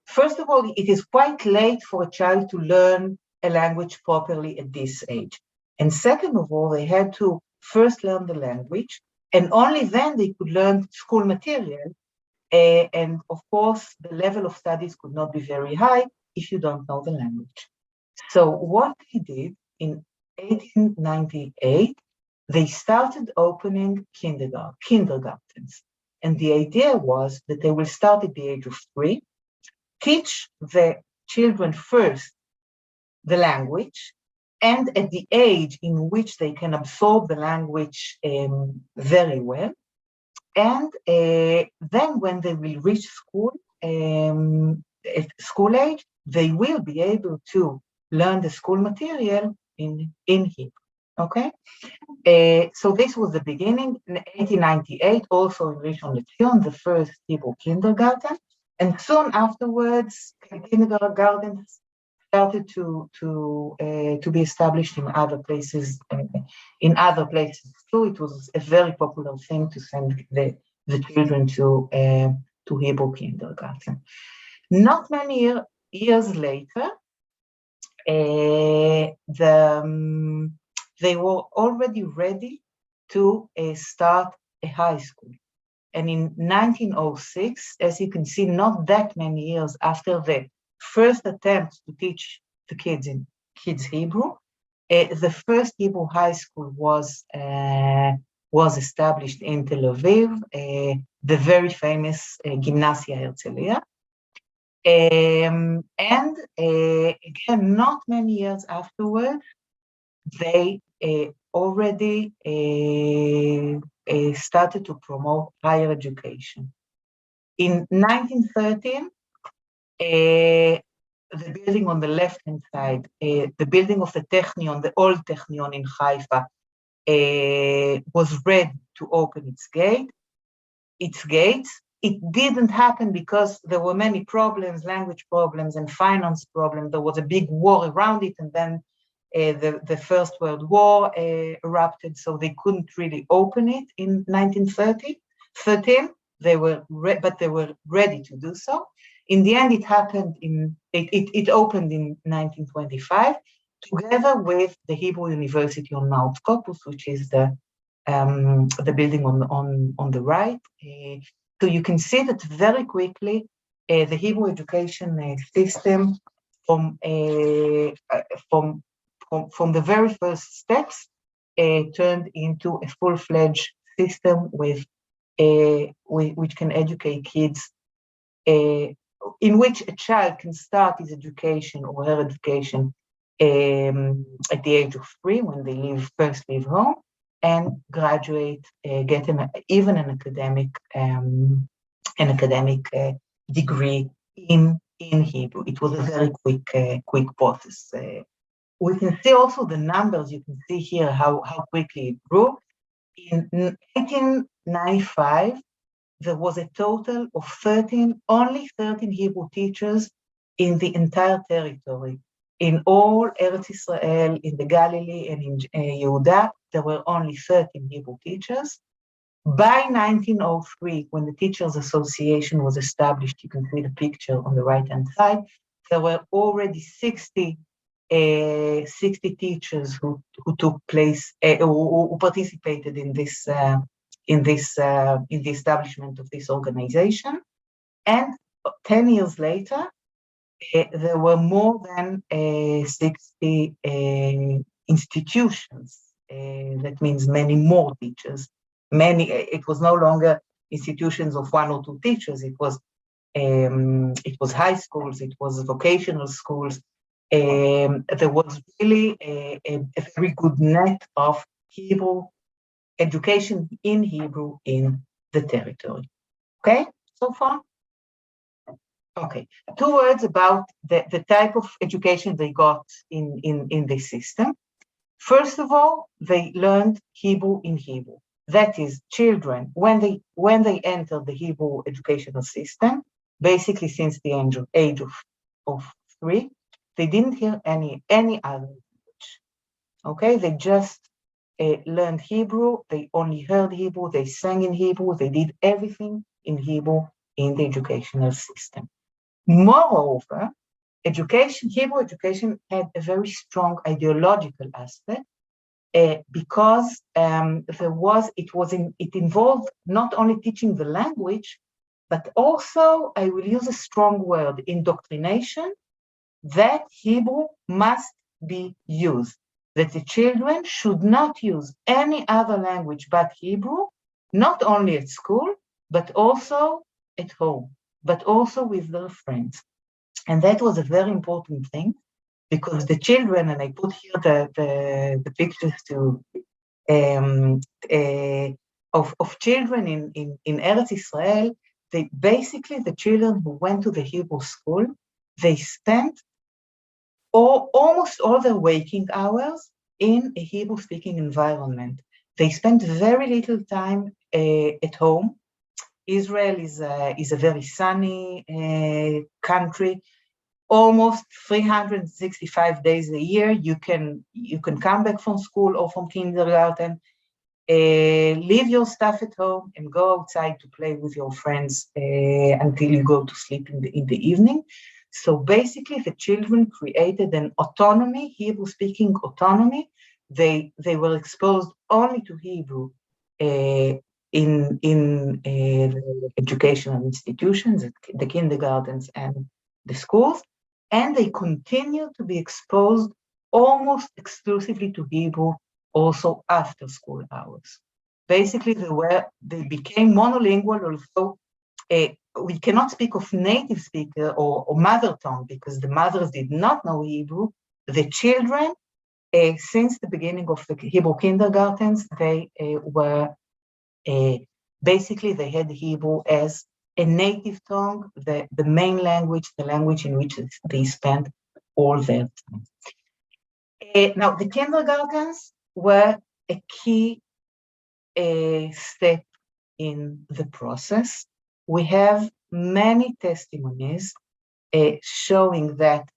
first of all, it is quite late for a child to learn a language properly at this age. And second of all, they had to first learn the language, and only then they could learn school material. And of course, the level of studies could not be very high if you don't know the language. So what they did in 1898, they started opening kindergartens. And the idea was that they will start at the age of 3, teach the children first the language, and at the age in which they can absorb the language very well. And then when they will reach school, at school age, they will be able to learn the school material in Hebrew, okay? So this was the beginning. In 1898, also in Rishon LeZion, the first Hebrew kindergarten, and soon afterwards, kindergartens started to be established in other places. So it was a very popular thing to send the children to Hebrew kindergarten. Not many years later, they were already ready to start a high school. And in 1906, as you can see, not that many years after the first attempt to teach the kids Hebrew, the first Hebrew high school was established in Tel Aviv, the very famous Gymnasia Herzliya. And again, not many years afterwards, they already started to promote higher education. In 1913, the building on the left-hand side, the building of the Technion, the old Technion in Haifa, was ready to open its gates. It didn't happen because there were many problems, language problems and finance problems. There was a big war around it, and then the First World War erupted, so they couldn't really open it in 1913. But they were ready to do so. In the end, it happened it opened in 1925, together with the Hebrew University on Mount Scopus, which is the building on the right. So you can see that very quickly the Hebrew education system from the very first steps turned into a full-fledged system with which can educate kids, in which a child can start his education or her education at the age of 3 when they first leave home, and graduate, get even an academic degree in Hebrew. It was a very quick process. We can see also the numbers. You can see here how quickly it grew. In 1895, there was a total of only 13 Hebrew teachers in the entire territory. In all Eretz Israel, in the Galilee, and in Yehuda, there were only 13 Hebrew teachers. By 1903, when the Teachers Association was established, you can see the picture on the right-hand side, there were already 60 teachers who took place, who participated in the establishment of this organization. And 10 years later, there were more than 60 institutions. That means many more teachers. It was no longer institutions of 1 or 2 teachers. It was high schools. It was vocational schools. There was really a very good net of Hebrew education in Hebrew in the territory. Okay, so far? Okay, 2 words about the type of education they got in this system. First of all, they learned Hebrew in Hebrew. That is, children, when they enter the Hebrew educational system, basically since the age of 3, they didn't hear any other language. Okay, they just learned Hebrew. They only heard Hebrew. They sang in Hebrew. They did everything in Hebrew in the educational system. Moreover, Hebrew education had a very strong ideological aspect because it involved not only teaching the language, but also, I will use a strong word, indoctrination, that Hebrew must be used, that the children should not use any other language but Hebrew, not only at school, but also at home, but also with their friends. And that was a very important thing, because the children, and I put here the pictures of children in Eretz Israel, the children who went to the Hebrew school, they spent almost all their waking hours in a Hebrew-speaking environment. They spent very little time at home. Israel is a very sunny country. Almost 365 days a year, you can come back from school or from kindergarten, leave your stuff at home and go outside to play with your friends until you go to sleep in the evening. So basically, the children created an autonomy, Hebrew-speaking autonomy. They were exposed only to Hebrew in educational institutions, the kindergartens and the schools, and they continue to be exposed almost exclusively to Hebrew also after school hours. Basically, they became monolingual, although we cannot speak of native speaker or mother tongue, because the mothers did not know Hebrew. The children, since the beginning of the Hebrew kindergartens, they they had Hebrew as a native tongue, the main language, the language in which they spent all their time. Now, the kindergartens were a key step in the process. We have many testimonies showing that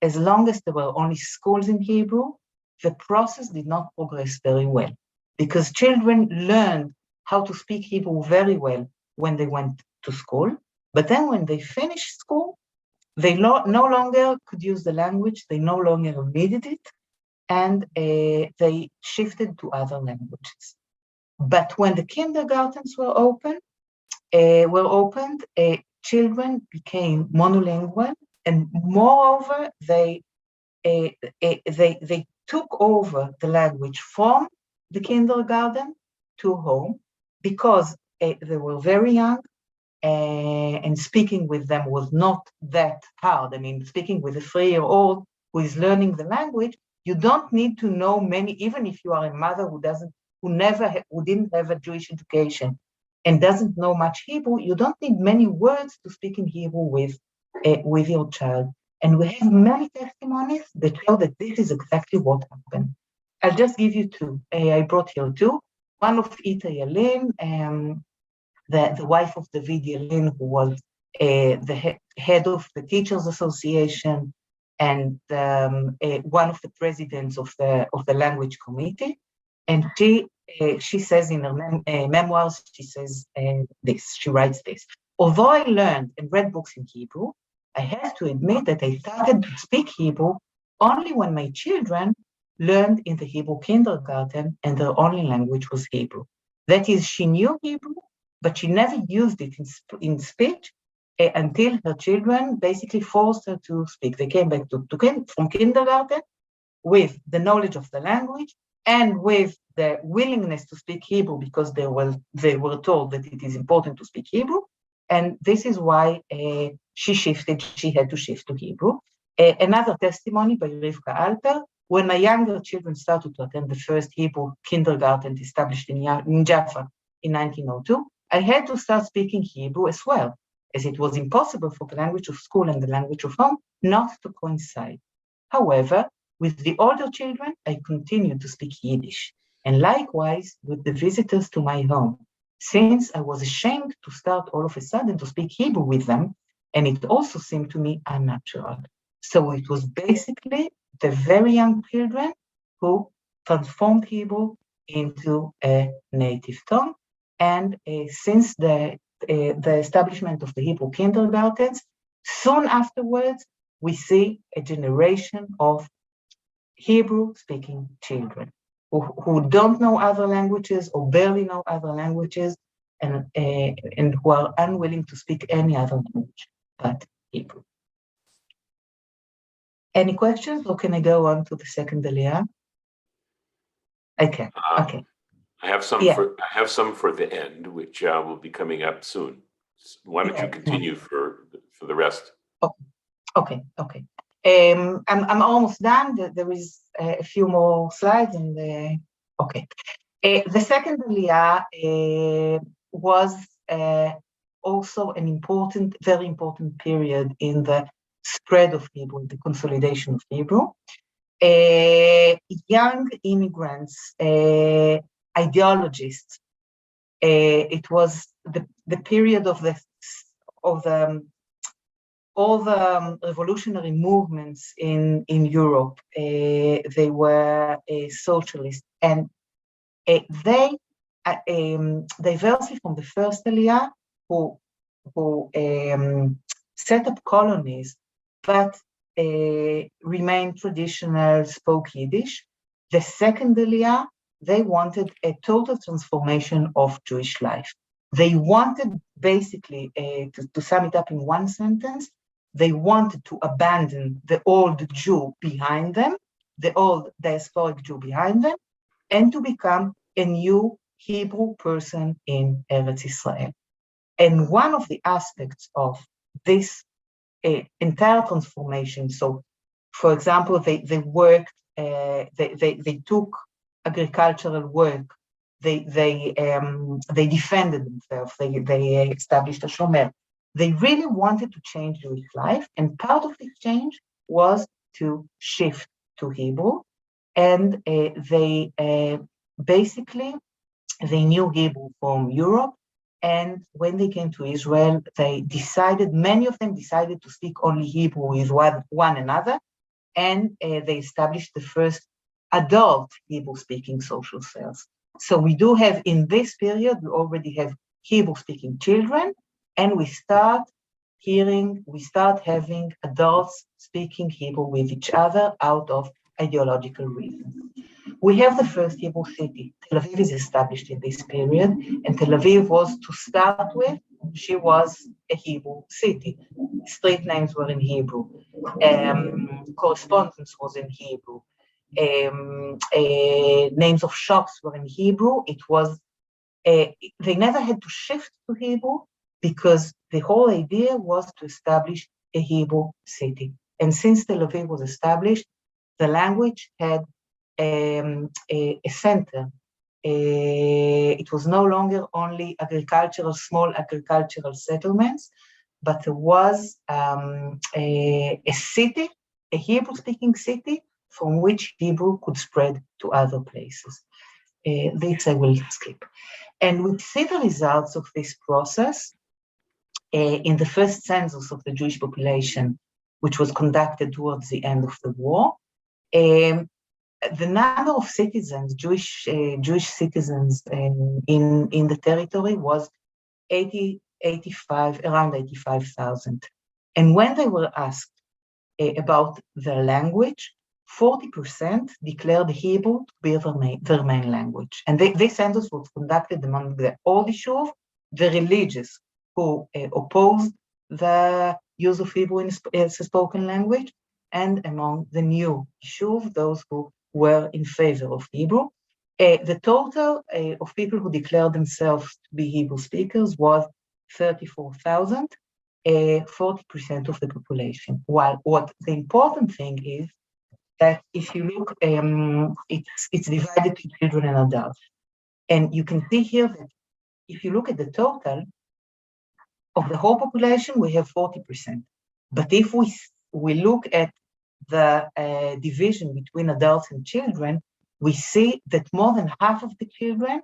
as long as there were only schools in Hebrew, the process did not progress very well, because children learned how to speak Hebrew very well when they went to school, but then when they finished school, They no longer could use the language, they no longer needed it, and they shifted to other languages. But when the kindergartens were opened, children became monolingual, and moreover, they took over the language from the kindergarten to home because they were very young, and speaking with them was not that hard. I mean, speaking with a 3-year-old who is learning the language, you don't need to know many, even if you are a mother who didn't have a Jewish education and doesn't know much Hebrew, you don't need many words to speak in Hebrew with your child. And we have many testimonies that show that this is exactly what happened. I'll just give you two. I brought here two. One of Ita Yalin, the wife of David Yalin, who was the head of the Teachers Association and one of the presidents of the language committee. And she says in her memoirs, she says she writes this: although I learned and read books in Hebrew, I have to admit that I started to speak Hebrew only when my children learned in the Hebrew kindergarten and their only language was Hebrew. That is, she knew Hebrew, but she never used it in speech until her children basically forced her to speak. They came back from kindergarten with the knowledge of the language and with the willingness to speak Hebrew because they were told that it is important to speak Hebrew. And this is why she had to shift to Hebrew. Another testimony by Rivka Alper: when my younger children started to attend the first Hebrew kindergarten established in Jaffa in 1902, I had to start speaking Hebrew as well, as it was impossible for the language of school and the language of home not to coincide. However, with the older children, I continued to speak Yiddish, and likewise with the visitors to my home, since I was ashamed to start all of a sudden to speak Hebrew with them, and it also seemed to me unnatural. So it was basically the very young children who transformed Hebrew into a native tongue. And since the establishment of the Hebrew kindergartens, soon afterwards, we see a generation of Hebrew-speaking children who don't know other languages or barely know other languages, and who are unwilling to speak any other language but Hebrew. Any questions, or can I go on to the second Aliyah? Okay. Okay. I have some for the end, which will be coming up soon. Why don't you continue for the rest? Okay. I'm almost done. There is a few more slides, and okay. The second Aliyah was also an very important period in the spread of Hebrew, the consolidation of Hebrew. Young immigrants, ideologists. It was the period of all the revolutionary movements in Europe. They were socialist, and they diversely from the first Aliyah, who set up colonies, but remained traditional, spoke Yiddish. The second Aliyah, they wanted a total transformation of Jewish life. They wanted, basically, to sum it up in one sentence, they wanted to abandon the old Jew behind them, the old diasporic Jew behind them, and to become a new Hebrew person in Eretz Israel. And one of the aspects of this entire transformation, so, for example, they worked, they took agricultural work, they defended themselves, they established a shomer. They really wanted to change Jewish life, and part of this change was to shift to Hebrew, and they knew Hebrew from Europe, and when they came to Israel, many of them decided to speak only Hebrew with one another, and they established the first adult Hebrew-speaking social cells. So we do have, in this period, we already have Hebrew-speaking children, and we start hearing, we start having adults speaking Hebrew with each other out of ideological reasons. We have the first Hebrew city. Tel Aviv is established in this period, and Tel Aviv was, to start with, she was a Hebrew city. Street names were in Hebrew. Correspondence was in Hebrew. Names of shops were in Hebrew. They never had to shift to Hebrew because the whole idea was to establish a Hebrew city. And since Tel Aviv was established, the language had a center. It was no longer only small agricultural settlements, but there was a city, a Hebrew-speaking city, from which Hebrew could spread to other places. This I will skip. And we see the results of this process in the first census of the Jewish population, which was conducted towards the end of the war. The number of citizens, Jewish citizens in the territory was around 85,000. And when they were asked about their language, 40% declared Hebrew to be their main language. And this census was conducted among the old Yishuv, the religious who opposed the use of Hebrew as a spoken language, and among the new Yishuv, those who were in favor of Hebrew. The total of people who declared themselves to be Hebrew speakers was 34,000, 40% of the population. While what the important thing is that if you look, it's divided to children and adults. And you can see here that if you look at the total of the whole population, we have 40%. But if we look at the division between adults and children, we see that more than half of the children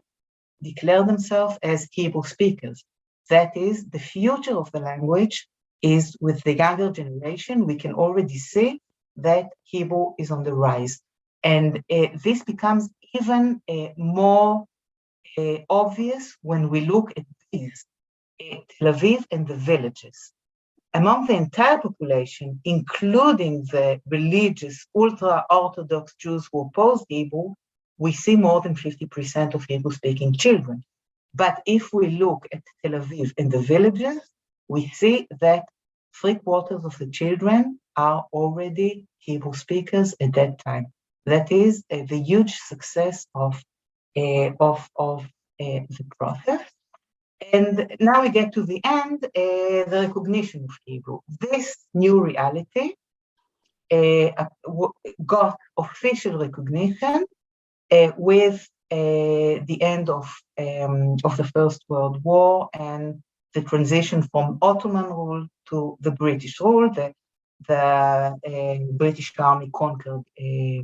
declare themselves as Hebrew speakers. That is, the future of the language is with the younger generation. We can already see that Hebrew is on the rise. And this becomes even more obvious when we look at these, Tel Aviv and the villages. Among the entire population, including the religious, ultra-Orthodox Jews who oppose Hebrew, we see more than 50% of Hebrew-speaking children. But if we look at Tel Aviv and the villages, we see that 3/4 of the children are already Hebrew speakers at that time. That is the huge success of the process. And now we get to the end, the recognition of Hebrew. This new reality got official recognition with the end of the First World War and the transition from Ottoman rule to the British rule. The British Army conquered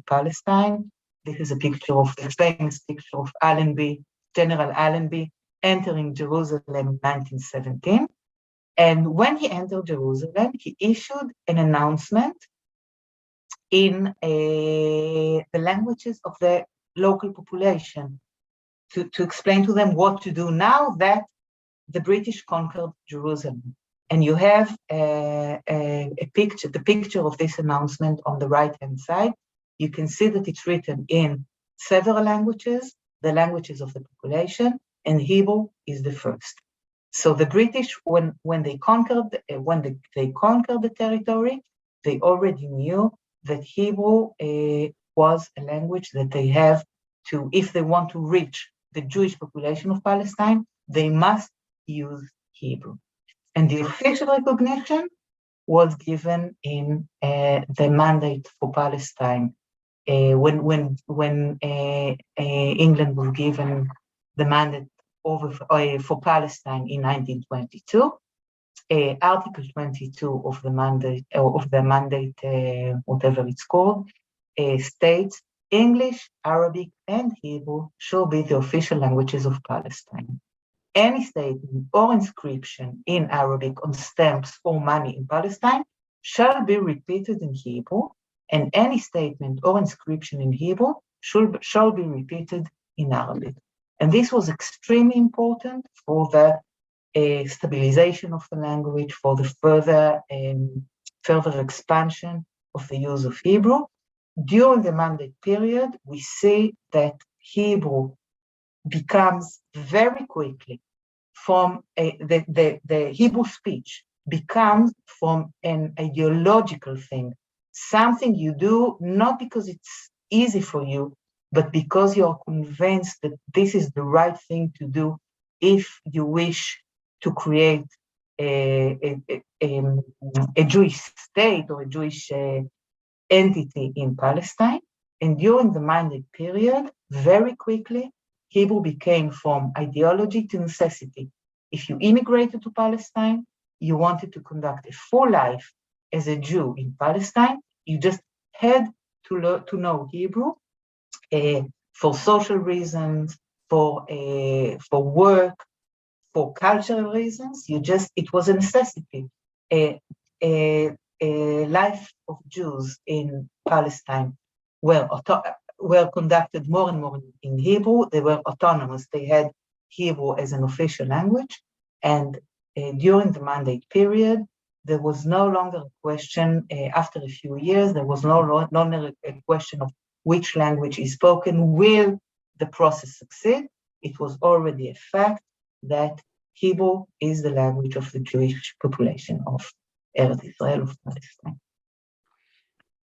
Palestine. This is a picture of the famous picture of Allenby, General Allenby, entering Jerusalem in 1917. And when he entered Jerusalem, he issued an announcement in the languages of the local population to explain to them what to do now that the British conquered Jerusalem. And you have the picture of this announcement on the right-hand side. You can see that it's written in several languages, the languages of the population, and Hebrew is the first. So the British, when they conquered the territory, they already knew that Hebrew was a language that they have to, if they want to reach the Jewish population of Palestine, they must use Hebrew. And the official recognition was given in the mandate for Palestine when England was given the mandate for Palestine in 1922. Article 22 of the mandate, whatever it's called, states English, Arabic, and Hebrew shall be the official languages of Palestine. Any statement or inscription in Arabic on stamps or money in Palestine shall be repeated in Hebrew, and any statement or inscription in Hebrew shall be repeated in Arabic. And this was extremely important for the stabilization of the language, for the further expansion of the use of Hebrew. During the Mandate period, we see that Hebrew becomes very quickly from the Hebrew speech becomes from an ideological thing, something you do not because it's easy for you, but because you're convinced that this is the right thing to do if you wish to create a Jewish state or a Jewish entity in Palestine. And during the Mandate period, very quickly, Hebrew became from ideology to necessity. If you immigrated to Palestine, you wanted to conduct a full life as a Jew in Palestine, you just had to know Hebrew for social reasons, for work, for cultural reasons. It was a necessity. A life of Jews in Palestine were conducted more and more in Hebrew. They were autonomous. They had Hebrew as an official language. And during the Mandate period, there was no longer a question, after a few years, there was no longer a question of which language is spoken. Will the process succeed? It was already a fact that Hebrew is the language of the Jewish population of Eretz Israel, of Palestine.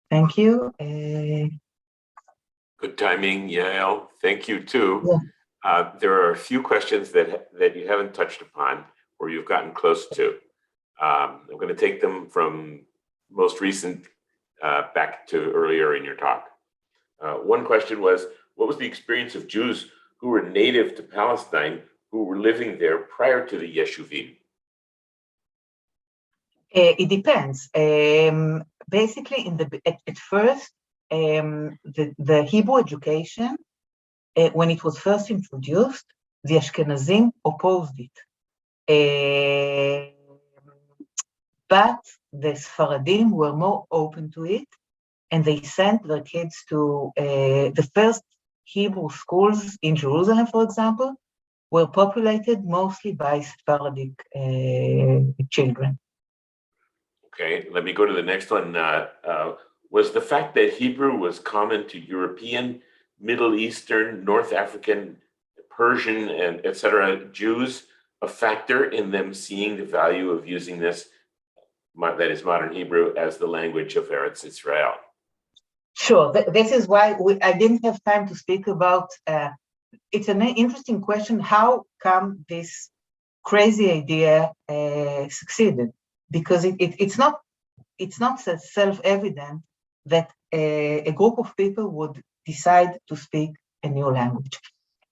Thank you. Good timing, Yael. Thank you too. Yeah. There are a few questions that you haven't touched upon or you've gotten close to. I'm going to take them from most recent back to earlier in your talk. One question was, what was the experience of Jews who were native to Palestine who were living there prior to the Yeshuvim? It depends. Basically, at first, the Hebrew education, when it was first introduced, the Ashkenazim opposed it. But the Sfaradim were more open to it, and they sent their kids to the first Hebrew schools in Jerusalem, for example, were populated mostly by Sephardic children. Okay, let me go to the next one. Was the fact that Hebrew was common to European, Middle Eastern, North African, Persian, and etc. Jews a factor in them seeing the value of using this, that is modern Hebrew, as the language of Eretz Israel? Sure, this is why I didn't have time to speak about, it's an interesting question, how come this crazy idea succeeded? Because it's not self-evident that a group of people would decide to speak a new language.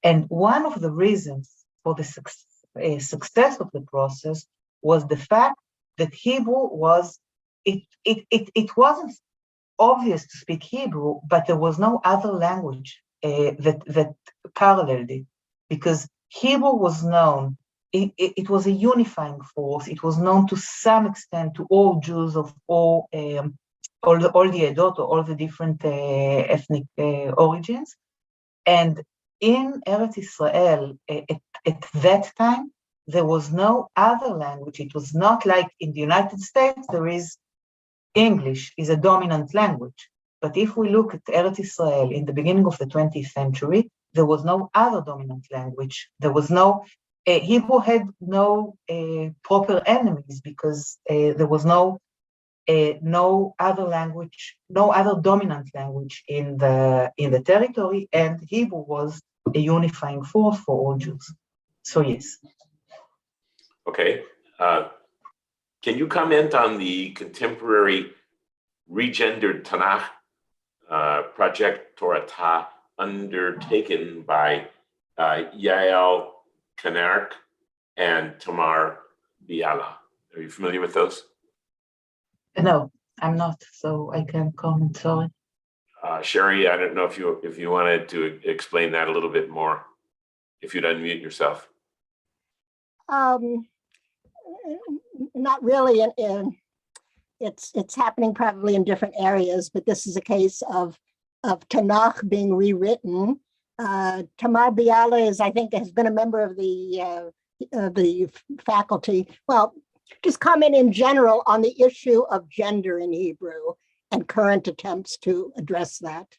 And one of the reasons for the success of the process was the fact that Hebrew was, it wasn't obvious to speak Hebrew, but there was no other language that paralleled it, because Hebrew was known, it was a unifying force. It was known to some extent to all Jews of all the Edot, or all the different ethnic origins. And in Eretz Israel, at that time, there was no other language. It was not like in the United States, there is English is a dominant language. But if we look at Eretz Israel in the beginning of the 20th century, there was no other dominant language. There was no, Hebrew had no proper enemies, because there was no other language, no other dominant language in the territory, and Hebrew was a unifying force for all Jews. So yes. Okay. Can you comment on the contemporary regendered Tanakh project Torah undertaken by Yael Kanark and Tamar Biala? Are you familiar with those? No, I'm not, so I can't comment, sorry. Sherry, I don't know if you wanted to explain that a little bit more, if you'd unmute yourself. Not really. It's happening probably in different areas, but this is a case of Tanakh being rewritten. Tamar Biala I think, has been a member of the the faculty, well, just comment in general on the issue of gender in Hebrew and current attempts to address that.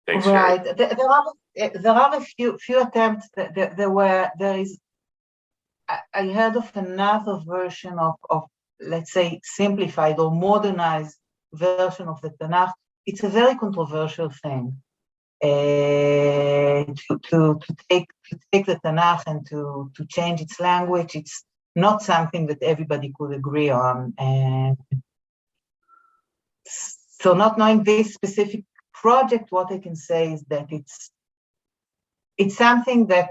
Thanks, Right. Sherry. There are a few attempts. I heard of another version of let's say simplified or modernized version of the Tanakh. It's a very controversial thing to take the Tanakh and to change its language. It's not something that everybody could agree on, and so not knowing this specific project, what I can say is that it's something that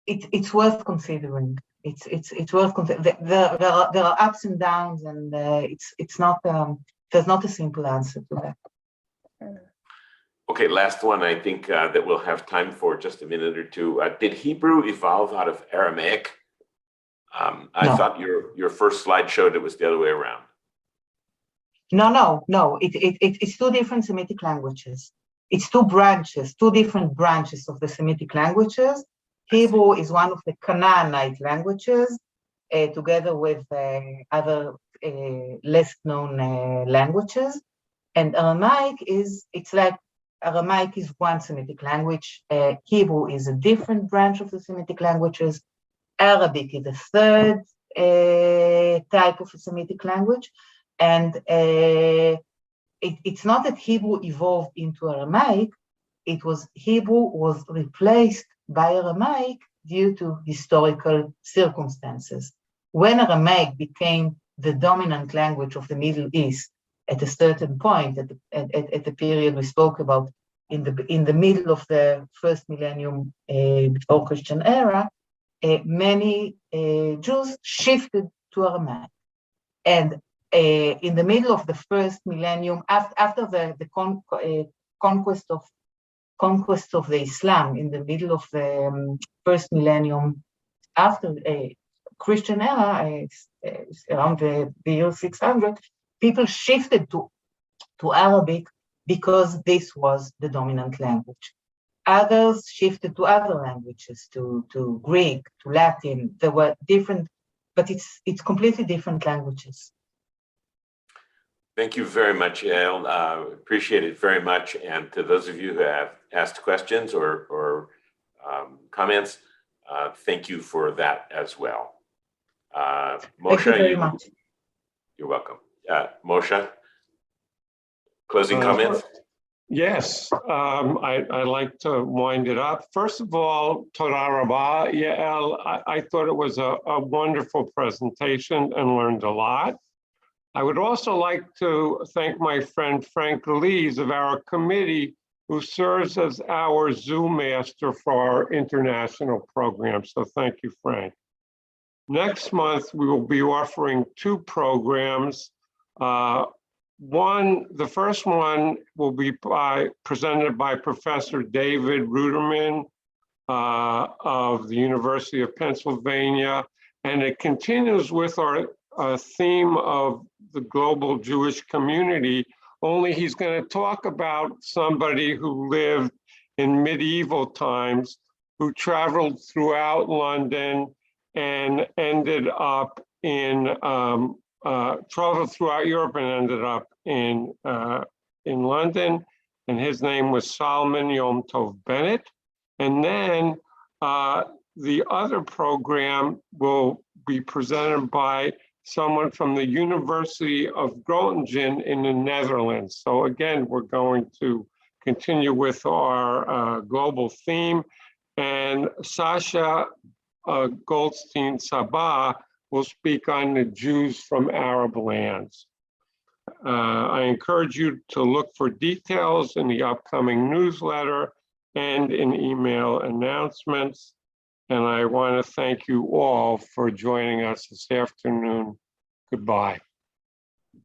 it's worth considering. It's worth considering. There are ups and downs, and it's not there's not a simple answer to that. Okay, last one I think that we'll have time for just a minute or two. Did Hebrew evolve out of Aramaic? I thought your first slide showed it was the other way around. No. It's two different Semitic languages. It's two different branches of the Semitic languages. Hebrew is one of the Canaanite languages, together with other less known languages. And Aramaic is one Semitic language. Hebrew is a different branch of the Semitic languages. Arabic is a third type of a Semitic language. And it's not that Hebrew evolved into Aramaic. Hebrew was replaced by Aramaic due to historical circumstances. When Aramaic became the dominant language of the Middle East at a certain point, at the period we spoke about, in the middle of the first millennium before Christian era, many Jews shifted to Aramaic. And in the middle of the first millennium, after the conquest of the Islam, in the middle of the first millennium, after a Christian era, around the year 600, people shifted to Arabic because this was the dominant language. Others shifted to other languages, to Greek, to Latin. There were different, but it's completely different languages. Thank you very much, Yael. Appreciate it very much. And to those of you who have asked questions or comments, thank you for that as well. Moshe, Thank you very much. You're welcome. Moshe, closing comments? Yes, I'd like to wind it up. First of all, Toda Rabah, Yael. I thought it was a wonderful presentation and learned a lot. I would also like to thank my friend Frank Lees of our committee, who serves as our Zoom master for our international program. So thank you, Frank. Next month, we will be offering two programs. The first one will be presented by Professor David Ruderman of the University of Pennsylvania, and it continues with our theme of the global Jewish community, only he's going to talk about somebody who lived in medieval times, who traveled throughout London and ended up in traveled throughout Europe and ended up in London, and his name was Solomon Yom Tov Bennett. And then the other program will be presented by someone from the University of Groningen in the Netherlands. So again, we're going to continue with our global theme, and Sasha Goldstein Sabah will speak on the Jews from Arab lands. I encourage you to look for details in the upcoming newsletter and in email announcements. And I want to thank you all for joining us this afternoon. Goodbye.